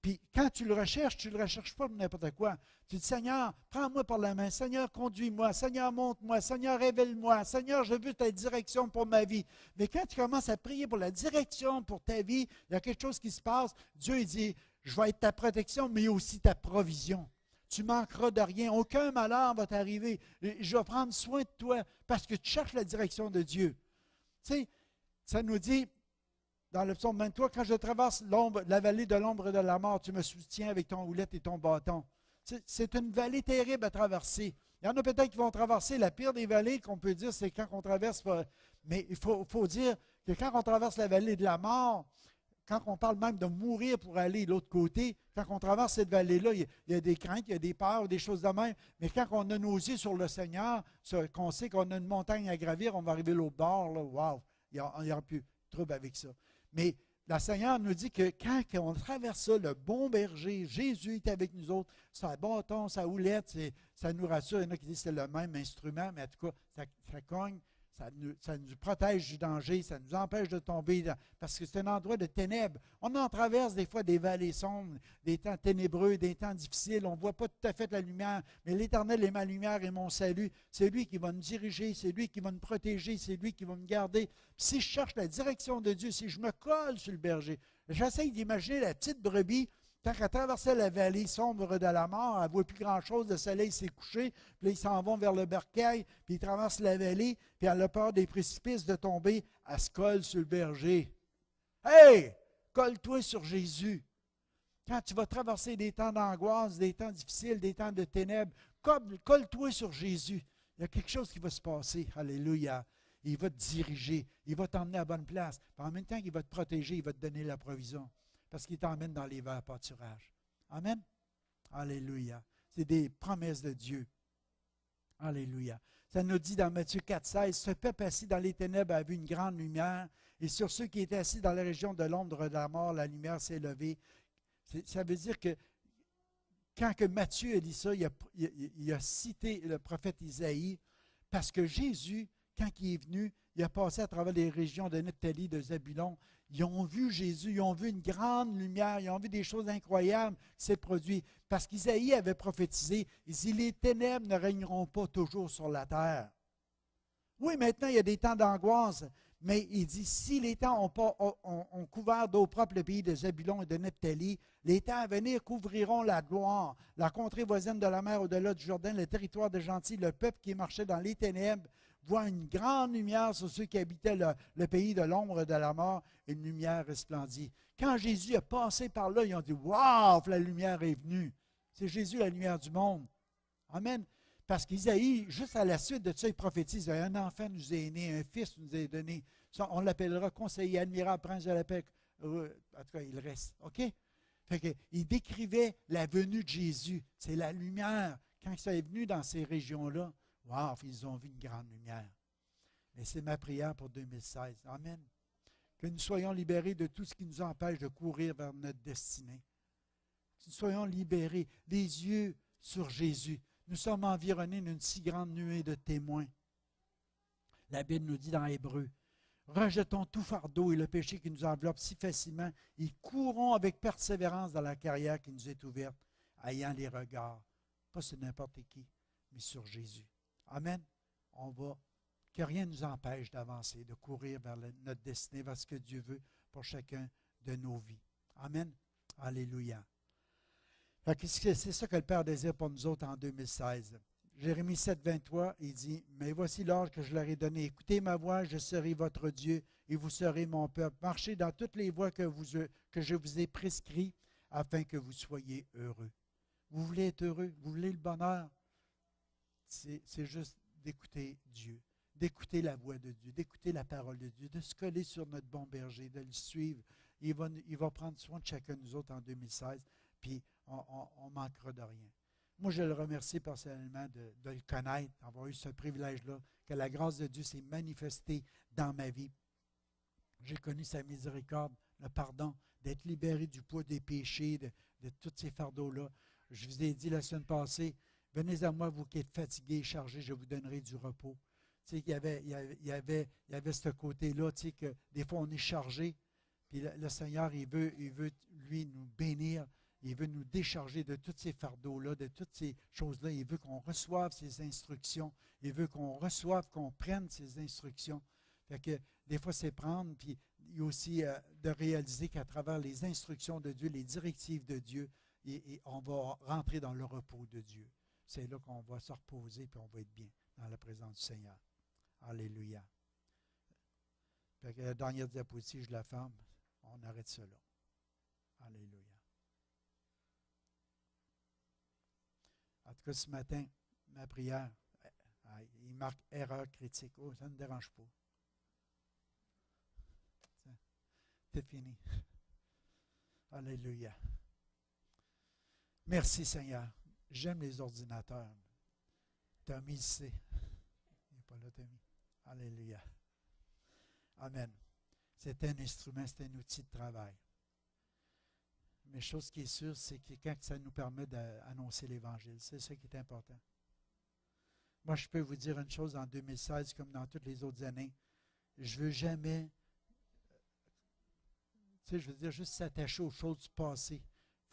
Puis quand tu le recherches pas pour n'importe quoi. Tu dis, Seigneur, prends-moi par la main. Seigneur, conduis-moi. Seigneur, montre-moi. Seigneur, révèle-moi. Seigneur, je veux ta direction pour ma vie. Mais quand tu commences à prier pour la direction pour ta vie, il y a quelque chose qui se passe. Dieu il dit, je vais être ta protection, mais aussi ta provision. Tu manqueras de rien. Aucun malheur va t'arriver. Je vais prendre soin de toi parce que tu cherches la direction de Dieu. Tu sais, ça nous dit, dans le psaume 23, quand je traverse la vallée de l'ombre de la mort, tu me soutiens avec ton houlette et ton bâton. C'est une vallée terrible à traverser. Il y en a peut-être qui vont traverser la pire des vallées qu'on peut dire, c'est quand on traverse. Mais il faut dire que quand on traverse la vallée de la mort, quand on parle même de mourir pour aller de l'autre côté, quand on traverse cette vallée-là, il y a des craintes, il y a des peurs, des choses de même. Mais quand on a nos yeux sur le Seigneur, qu'on sait qu'on a une montagne à gravir, on va arriver l'autre bord, là, wow, il n'y aura plus de trouble avec ça. Mais le Seigneur nous dit que quand on traverse ça, le bon berger, Jésus est avec nous autres, sa bâton, sa houlette, ça nous rassure. Il y en a qui disent que c'est le même instrument, mais en tout cas, ça cogne, ça nous protège du danger, ça nous empêche de tomber, parce que c'est un endroit de ténèbres. On en traverse des fois des vallées sombres, des temps ténébreux, des temps difficiles, on ne voit pas tout à fait la lumière, mais l'Éternel est ma lumière et mon salut. C'est lui qui va nous diriger, c'est lui qui va nous protéger, c'est lui qui va nous garder. Puis si je cherche la direction de Dieu, si je me colle sur le berger, j'essaie d'imaginer la petite brebis. Quand elle traversait la vallée sombre de la mort, elle ne voit plus grand-chose, le soleil s'est couché, puis là, ils s'en vont vers le bercail, puis ils traversent la vallée, puis elle a peur des précipices de tomber, elle se colle sur le berger. Hey! Colle-toi sur Jésus. Quand tu vas traverser des temps d'angoisse, des temps difficiles, des temps de ténèbres, colle-toi sur Jésus. Il y a quelque chose qui va se passer. Alléluia. Il va te diriger, il va t'emmener à la bonne place. Puis en même temps qu'il va te protéger, il va te donner la provision. Parce qu'il t'emmène dans les verts pâturages. Amen. Alléluia. C'est des promesses de Dieu. Alléluia. Ça nous dit dans Matthieu 4,16, ce peuple assis dans les ténèbres a vu une grande lumière, et sur ceux qui étaient assis dans la région de l'ombre de la mort, la lumière s'est levée. Ça veut dire que quand que Matthieu a dit ça, il a cité le prophète Isaïe, parce que Jésus, quand il est venu, il a passé à travers les régions de Nephtali, de Zabulon. Ils ont vu Jésus, ils ont vu une grande lumière, ils ont vu des choses incroyables qui s'est produites. Parce qu'Isaïe avait prophétisé, il dit, les ténèbres ne régneront pas toujours sur la terre. Oui, maintenant, il y a des temps d'angoisse, mais il dit, si les temps ont couvert d'eau propre le pays de Zabulon et de Nephtali, les temps à venir couvriront la gloire, la contrée voisine de la mer au-delà du Jourdain, le territoire des gentils, le peuple qui marchait dans les ténèbres, voit une grande lumière sur ceux qui habitaient le pays de l'ombre de la mort, et une lumière resplendit. Quand Jésus est passé par là, ils ont dit, « Waouh, la lumière est venue! » C'est Jésus, la lumière du monde. Amen. Parce qu'Isaïe, juste à la suite de ça, il prophétise, « Un enfant nous est né, un fils nous est donné. On l'appellera conseiller admirable, prince de la paix. » En tout cas, il reste. OK? Fait que, il décrivait la venue de Jésus. C'est la lumière. Quand ça est venu dans ces régions-là, wow, ils ont vu une grande lumière. Et c'est ma prière pour 2016. Amen. Que nous soyons libérés de tout ce qui nous empêche de courir vers notre destinée. Que nous soyons libérés, les yeux sur Jésus. Nous sommes environnés d'une si grande nuée de témoins. La Bible nous dit dans Hébreux, « Rejetons tout fardeau et le péché qui nous enveloppe si facilement et courons avec persévérance dans la carrière qui nous est ouverte, ayant les regards, pas sur n'importe qui, mais sur Jésus. » Amen. Que rien ne nous empêche d'avancer, de courir vers notre destinée, vers ce que Dieu veut pour chacun de nos vies. Amen. Alléluia. C'est ça que le Père désire pour nous autres en 2016. Jérémie 7, 23, il dit, « Mais voici l'ordre que je leur ai donné. Écoutez ma voix, je serai votre Dieu et vous serez mon peuple. Marchez dans toutes les voies que je vous ai prescrites afin que vous soyez heureux. » Vous voulez être heureux? Vous voulez le bonheur? C'est juste d'écouter Dieu, d'écouter la voix de Dieu, d'écouter la parole de Dieu, de se coller sur notre bon berger, de le suivre. Il va prendre soin de chacun de nous autres en 2016, puis on ne manquera de rien. Moi, je le remercie personnellement de le connaître, d'avoir eu ce privilège-là, que la grâce de Dieu s'est manifestée dans ma vie. J'ai connu sa miséricorde, le pardon, d'être libéré du poids des péchés, de tous ces fardeaux-là. Je vous ai dit la semaine passée, « Venez à moi, vous qui êtes fatigués et chargés, je vous donnerai du repos. » Tu sais, il y avait ce côté-là, tu sais, que des fois, on est chargé, puis le Seigneur, il veut, lui, nous bénir. Il veut nous décharger de tous ces fardeaux-là, de toutes ces choses-là. Il veut qu'on reçoive ses instructions. Il veut qu'on reçoive, qu'on prenne ses instructions. Fait que des fois, c'est prendre, puis il y a aussi de réaliser qu'à travers les instructions de Dieu, les directives de Dieu, et on va rentrer dans le repos de Dieu. C'est là qu'on va se reposer, puis on va être bien dans la présence du Seigneur. Alléluia. Fait que la dernière diapositive, je la ferme. On arrête cela. Alléluia. En tout cas, ce matin, ma prière, il marque erreur critique. Oh, ça ne me dérange pas. C'est fini. Alléluia. Merci Seigneur. J'aime les ordinateurs. Tommy le sait. Il n'est pas là, Tommy. Alléluia. Amen. C'est un instrument, c'est un outil de travail. Mais chose qui est sûre, c'est que quand ça nous permet d'annoncer l'Évangile, c'est ça qui est important. Moi, je peux vous dire une chose, en 2016, comme dans toutes les autres années, je ne veux jamais, je veux dire, juste s'attacher aux choses du passé.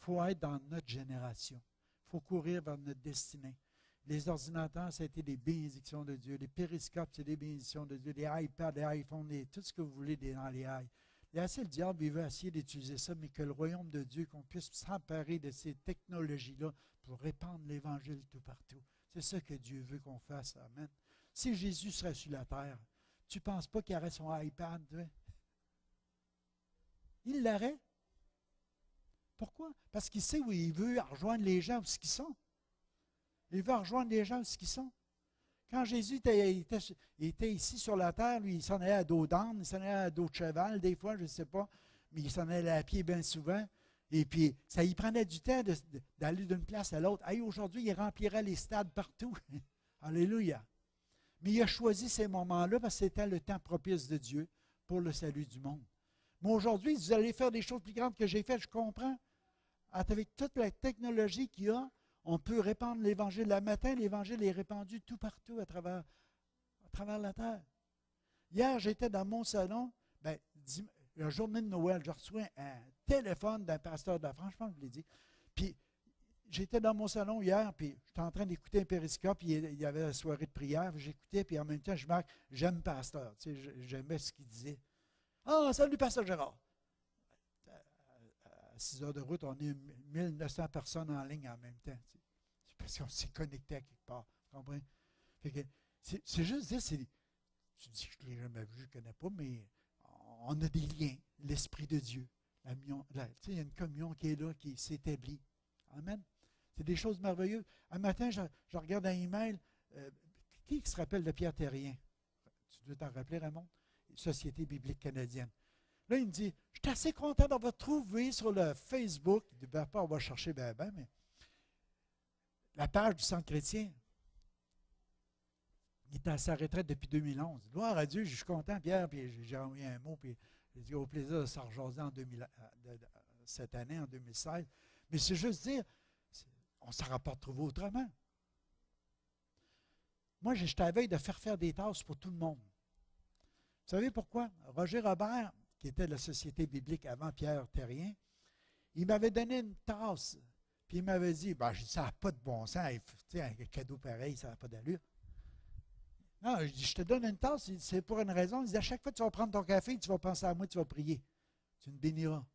Il faut être dans notre génération. Il faut courir vers notre destinée. Les ordinateurs, ça a été des bénédictions de Dieu. Les périscopes, c'est des bénédictions de Dieu. Les iPads, les iPhones, tout ce que vous voulez dans les iPads. Et assez le diable, il veut essayer d'utiliser ça, mais que le royaume de Dieu, qu'on puisse s'emparer de ces technologies-là pour répandre l'Évangile tout partout. C'est ça que Dieu veut qu'on fasse. Amen. Si Jésus serait sur la terre, tu ne penses pas qu'il aurait son iPad? Il l'aurait. Pourquoi? Parce qu'il sait où il veut rejoindre les gens où ils sont. Il veut rejoindre les gens où ils sont. Quand Jésus était ici sur la terre, lui, il s'en allait à dos d'âne, il s'en allait à dos de cheval, des fois, je ne sais pas, mais il s'en allait à pied bien souvent. Et puis, ça y prenait du temps d'aller d'une place à l'autre. Hey, aujourd'hui, il remplirait les stades partout. Alléluia. Mais il a choisi ces moments-là parce que c'était le temps propice de Dieu pour le salut du monde. Mais aujourd'hui, vous allez faire des choses plus grandes que j'ai faites, je comprends. Avec toute la technologie qu'il y a, on peut répandre l'Évangile. Le matin, l'Évangile est répandu tout partout à travers la terre. Hier, j'étais dans mon salon, la journée de Noël, je reçois un téléphone d'un pasteur de la France, je pense que je l'ai dit. Puis, j'étais dans mon salon hier, puis j'étais en train d'écouter un périscope, puis il y avait la soirée de prière, j'écoutais, puis en même temps, je marque, j'aime pasteur, tu sais, j'aimais ce qu'il disait. Ah, salut, pasteur Gérard. À 6 heures de route, on est 1900 personnes en ligne en même temps. C'est parce qu'on s'est connecté à quelque part. Tu comprends? Fait que c'est juste dire, tu dis que je ne l'ai jamais vu, je ne connais pas, mais on a des liens, l'Esprit de Dieu. Il y a une communion qui est là, qui s'établit. Amen. C'est des choses merveilleuses. Un matin, je regarde un email. Qui se rappelle de Pierre Terrien? Tu dois t'en rappeler, Raymond? Société biblique canadienne. Là, il me dit, je suis assez content de vous trouver sur le Facebook. Il dit, pas, on va chercher, mais la page du Centre chrétien. Il est à sa retraite depuis 2011. Gloire à Dieu, je suis content, Pierre, puis j'ai envoyé un mot, puis j'ai dit, au plaisir de s'en rejaser cette année, en 2016. Mais c'est juste dire, on ne s'en pas retrouvé autrement. Moi, j'étais à la veille de faire des tasses pour tout le monde. Vous savez pourquoi? Roger Robert, qui était de la Société biblique avant Pierre Terrien, il m'avait donné une tasse, puis il m'avait dit, ça n'a pas de bon sens, un cadeau pareil, ça n'a pas d'allure. Non, je dis, je te donne une tasse, c'est pour une raison. Il dit, à chaque fois que tu vas prendre ton café, tu vas penser à moi, tu vas prier. Tu me béniras.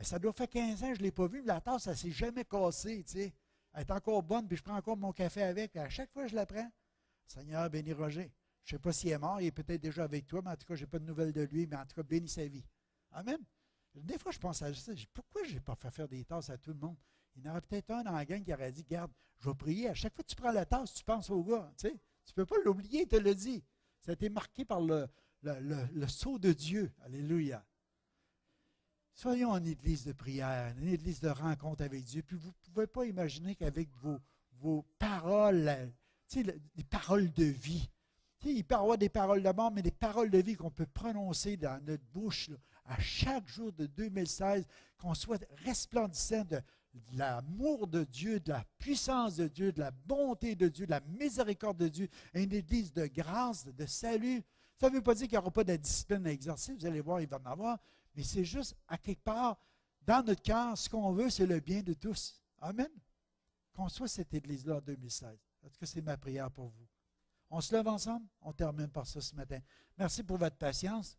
Ça doit faire 15 ans que je ne l'ai pas vu, mais la tasse, ça ne s'est jamais cassée, tu sais. Elle est encore bonne, puis je prends encore mon café avec. À chaque fois que je la prends, Seigneur, bénis Roger. Je ne sais pas s'il est mort, il est peut-être déjà avec toi, mais en tout cas, je n'ai pas de nouvelles de lui, mais en tout cas, bénis sa vie. Amen. Des fois, je pense à ça. Pourquoi je n'ai pas fait faire des tasses à tout le monde? Il y en aurait peut-être un dans la gang qui aurait dit, garde, je vais prier. À chaque fois que tu prends la tasse, tu penses au gars. Tu ne peux pas l'oublier, il te le dit. Ça a été marqué par le sceau de Dieu. Alléluia. Soyons une église de prière, une église de rencontre avec Dieu. Puis vous ne pouvez pas imaginer qu'avec vos paroles, des paroles de vie, il peut y avoir des paroles de mort, mais des paroles de vie qu'on peut prononcer dans notre bouche là, à chaque jour de 2016, qu'on soit resplendissant de l'amour de Dieu, de la puissance de Dieu, de la bonté de Dieu, de la miséricorde de Dieu, une église de grâce, de salut. Ça ne veut pas dire qu'il n'y aura pas de discipline à exercer, vous allez voir, il va en avoir, mais c'est juste, à quelque part, dans notre cœur, ce qu'on veut, c'est le bien de tous. Amen. Qu'on soit cette église-là en 2016. En tout cas, c'est ma prière pour vous. On se lève ensemble? On termine par ça ce matin. Merci pour votre patience.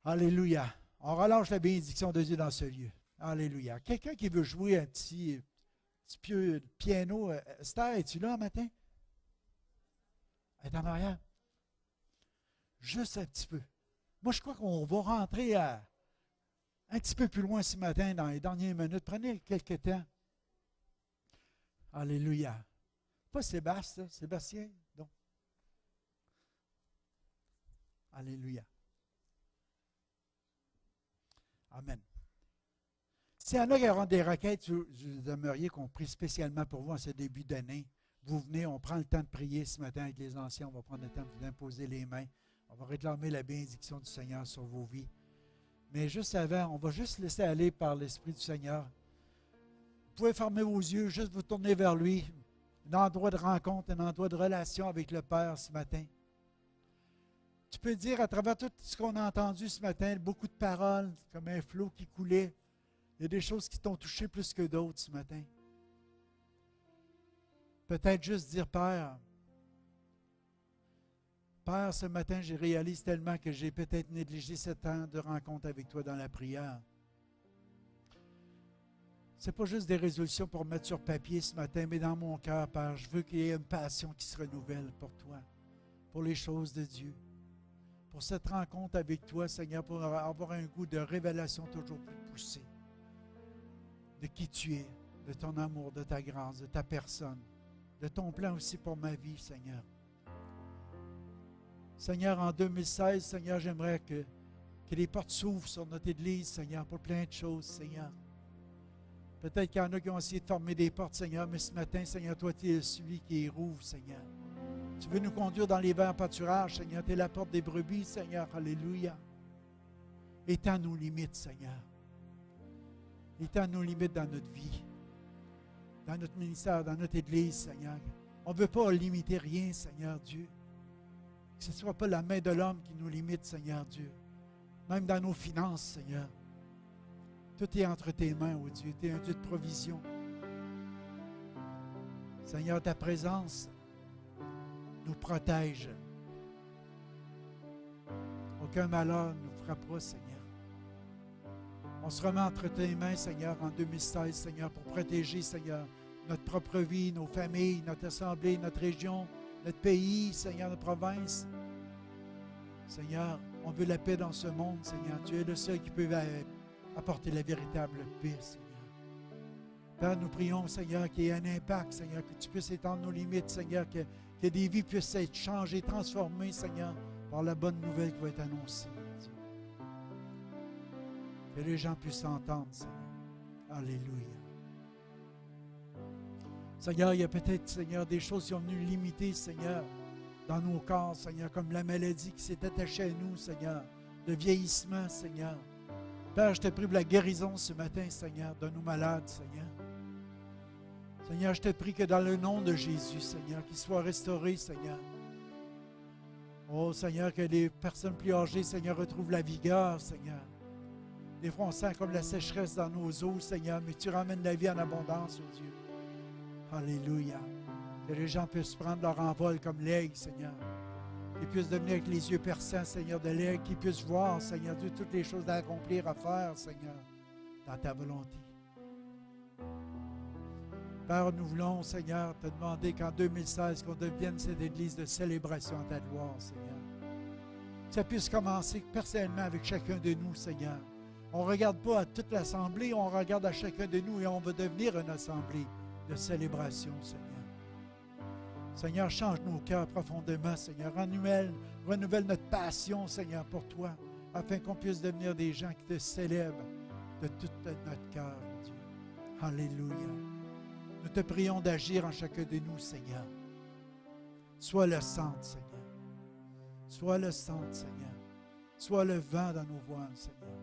Alléluia. On relâche la bénédiction de Dieu dans ce lieu. Alléluia. Quelqu'un qui veut jouer un petit piano. Esther, es-tu là un matin? Elle est en arrière. Juste un petit peu. Moi, je crois qu'on va rentrer un petit peu plus loin ce matin dans les dernières minutes. Prenez quelques temps. Alléluia. Pas Sébastien, Sébastien, donc. Alléluia. Amen. S'il y en a qui auront des requêtes, vous aimeriez qu'on prie spécialement pour vous en ce début d'année. Vous venez, on prend le temps de prier ce matin avec les anciens, on va prendre le temps de vous imposer les mains. On va réclamer la bénédiction du Seigneur sur vos vies. Mais juste avant, on va juste laisser aller par l'Esprit du Seigneur. Vous pouvez fermer vos yeux, juste vous tourner vers lui. Un endroit de rencontre, un endroit de relation avec le Père ce matin. Tu peux dire à travers tout ce qu'on a entendu ce matin, beaucoup de paroles, comme un flot qui coulait. Il y a des choses qui t'ont touché plus que d'autres ce matin. Peut-être juste dire, Père, ce matin, je réalise tellement que j'ai peut-être négligé ce temps de rencontre avec toi dans la prière. Ce n'est pas juste des résolutions pour mettre sur papier ce matin, mais dans mon cœur, Père, je veux qu'il y ait une passion qui se renouvelle pour toi, pour les choses de Dieu, pour cette rencontre avec toi, Seigneur, pour avoir un goût de révélation toujours plus poussé de qui tu es, de ton amour, de ta grâce, de ta personne, de ton plan aussi pour ma vie, Seigneur. Seigneur, en 2016, Seigneur, j'aimerais que les portes s'ouvrent sur notre Église, Seigneur, pour plein de choses, Seigneur. Peut-être qu'il y en a qui ont essayé de fermer des portes, Seigneur, mais ce matin, Seigneur, toi, tu es celui qui les rouvre, Seigneur. Tu veux nous conduire dans les verts pâturages, Seigneur. Tu es la porte des brebis, Seigneur. Alléluia. Étends nos limites, Seigneur. Étends nos limites dans notre vie, dans notre ministère, dans notre Église, Seigneur. On ne veut pas limiter rien, Seigneur Dieu. Que ce ne soit pas la main de l'homme qui nous limite, Seigneur Dieu. Même dans nos finances, Seigneur. Tout est entre tes mains, oh Dieu. Tu es un Dieu de provision. Seigneur, ta présence nous protège. Aucun malheur ne nous frappera, Seigneur. On se remet entre tes mains, Seigneur, en 2016, Seigneur, pour protéger, Seigneur, notre propre vie, nos familles, notre assemblée, notre région, notre pays, Seigneur, notre province. Seigneur, on veut la paix dans ce monde, Seigneur. Tu es le seul qui peut apporter la véritable paix, Seigneur. Père, nous prions, Seigneur, qu'il y ait un impact, Seigneur, que tu puisses étendre nos limites, Seigneur, que des vies puissent être changées, transformées, Seigneur, par la bonne nouvelle qui va être annoncée, Dieu. Que les gens puissent entendre, Seigneur. Alléluia. Seigneur, il y a peut-être, Seigneur, des choses qui sont venues limiter, Seigneur, dans nos corps, Seigneur, comme la maladie qui s'est attachée à nous, Seigneur, le vieillissement, Seigneur. Père, je te prie pour la guérison ce matin, Seigneur, de nos malades, Seigneur. Seigneur, je te prie que dans le nom de Jésus, Seigneur, qu'il soit restauré, Seigneur. Oh, Seigneur, que les personnes plus âgées, Seigneur, retrouvent la vigueur, Seigneur. Des fois, on sent comme la sécheresse dans nos os, Seigneur, mais tu ramènes la vie en abondance, oh Dieu. Alléluia. Que les gens puissent prendre leur envol comme l'aigle, Seigneur. Qu'ils puissent devenir avec les yeux perçants, Seigneur, de l'aigle. Qu'ils puissent voir, Seigneur Dieu, toutes les choses à accomplir, à faire, Seigneur, dans ta volonté. Père, nous voulons, Seigneur, te demander qu'en 2016, qu'on devienne cette église de célébration à ta gloire, Seigneur. Que ça puisse commencer personnellement avec chacun de nous, Seigneur. On ne regarde pas à toute l'assemblée, on regarde à chacun de nous et on va devenir une assemblée de célébration, Seigneur. Seigneur, change nos cœurs profondément, Seigneur. Renouvelle notre passion, Seigneur, pour toi, afin qu'on puisse devenir des gens qui te célèbrent de tout notre cœur, Dieu. Alléluia. Nous te prions d'agir en chacun de nous, Seigneur. Sois le centre, Seigneur. Sois le centre, Seigneur. Sois le vent dans nos voiles, Seigneur.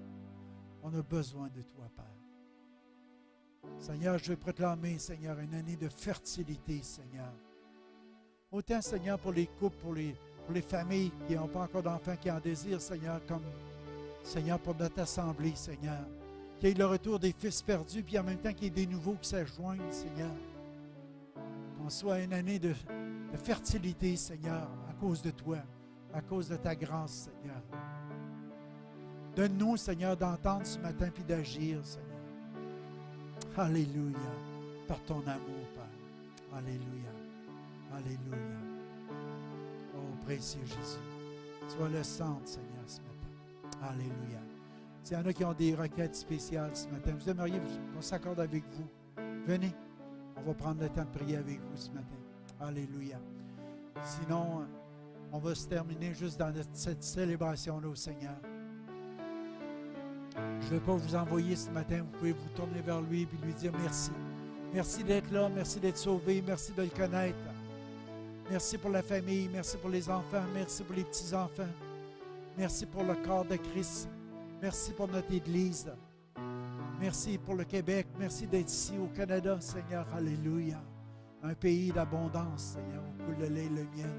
On a besoin de toi, Père. Seigneur, je veux proclamer, Seigneur, une année de fertilité, Seigneur. Autant, Seigneur, pour les couples, pour les familles qui n'ont pas encore d'enfants, qui en désirent, Seigneur, comme, Seigneur, pour notre assemblée, Seigneur. Qu'il y ait le retour des fils perdus, puis en même temps qu'il y ait des nouveaux qui s'adjoignent, Seigneur. Qu'on soit une année de fertilité, Seigneur, à cause de toi, à cause de ta grâce, Seigneur. Donne-nous, Seigneur, d'entendre ce matin puis d'agir, Seigneur. Alléluia. Par ton amour, Père. Alléluia. Alléluia. Oh, précieux Jésus. Sois le centre, Seigneur, ce matin. Alléluia. S'il y en a qui ont des requêtes spéciales ce matin, vous aimeriez qu'on s'accorde avec vous. Venez. On va prendre le temps de prier avec vous ce matin. Alléluia. Sinon, on va se terminer juste dans cette célébration-là au Seigneur. Je ne vais pas vous envoyer ce matin. Vous pouvez vous tourner vers lui et lui dire merci. Merci d'être là. Merci d'être sauvé. Merci de le connaître. Merci pour la famille. Merci pour les enfants. Merci pour les petits-enfants. Merci pour le corps de Christ. Merci pour notre Église. Merci pour le Québec. Merci d'être ici au Canada, Seigneur. Alléluia. Un pays d'abondance, Seigneur, où coule le lait et le miel.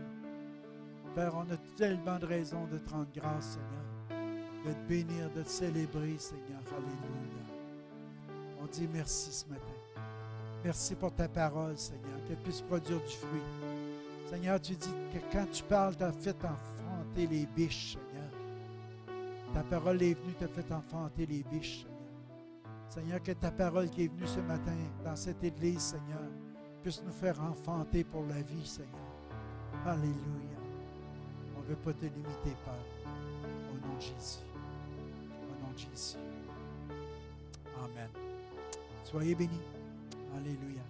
Père, on a tellement de raisons de te rendre grâce, Seigneur, de te bénir, de te célébrer, Seigneur. Alléluia. On dit merci ce matin. Merci pour ta parole, Seigneur, qu'elle puisse produire du fruit. Seigneur, tu dis que quand tu parles, tu as fait enfanter les biches, Seigneur. Ta parole est venue, t'as fait enfanter les biches, Seigneur. Seigneur, que ta parole qui est venue ce matin dans cette église, Seigneur, puisse nous faire enfanter pour la vie, Seigneur. Alléluia. On ne veut pas te limiter, Père. Au nom de Jésus. Au nom de Jésus. Amen. Soyez bénis. Alléluia.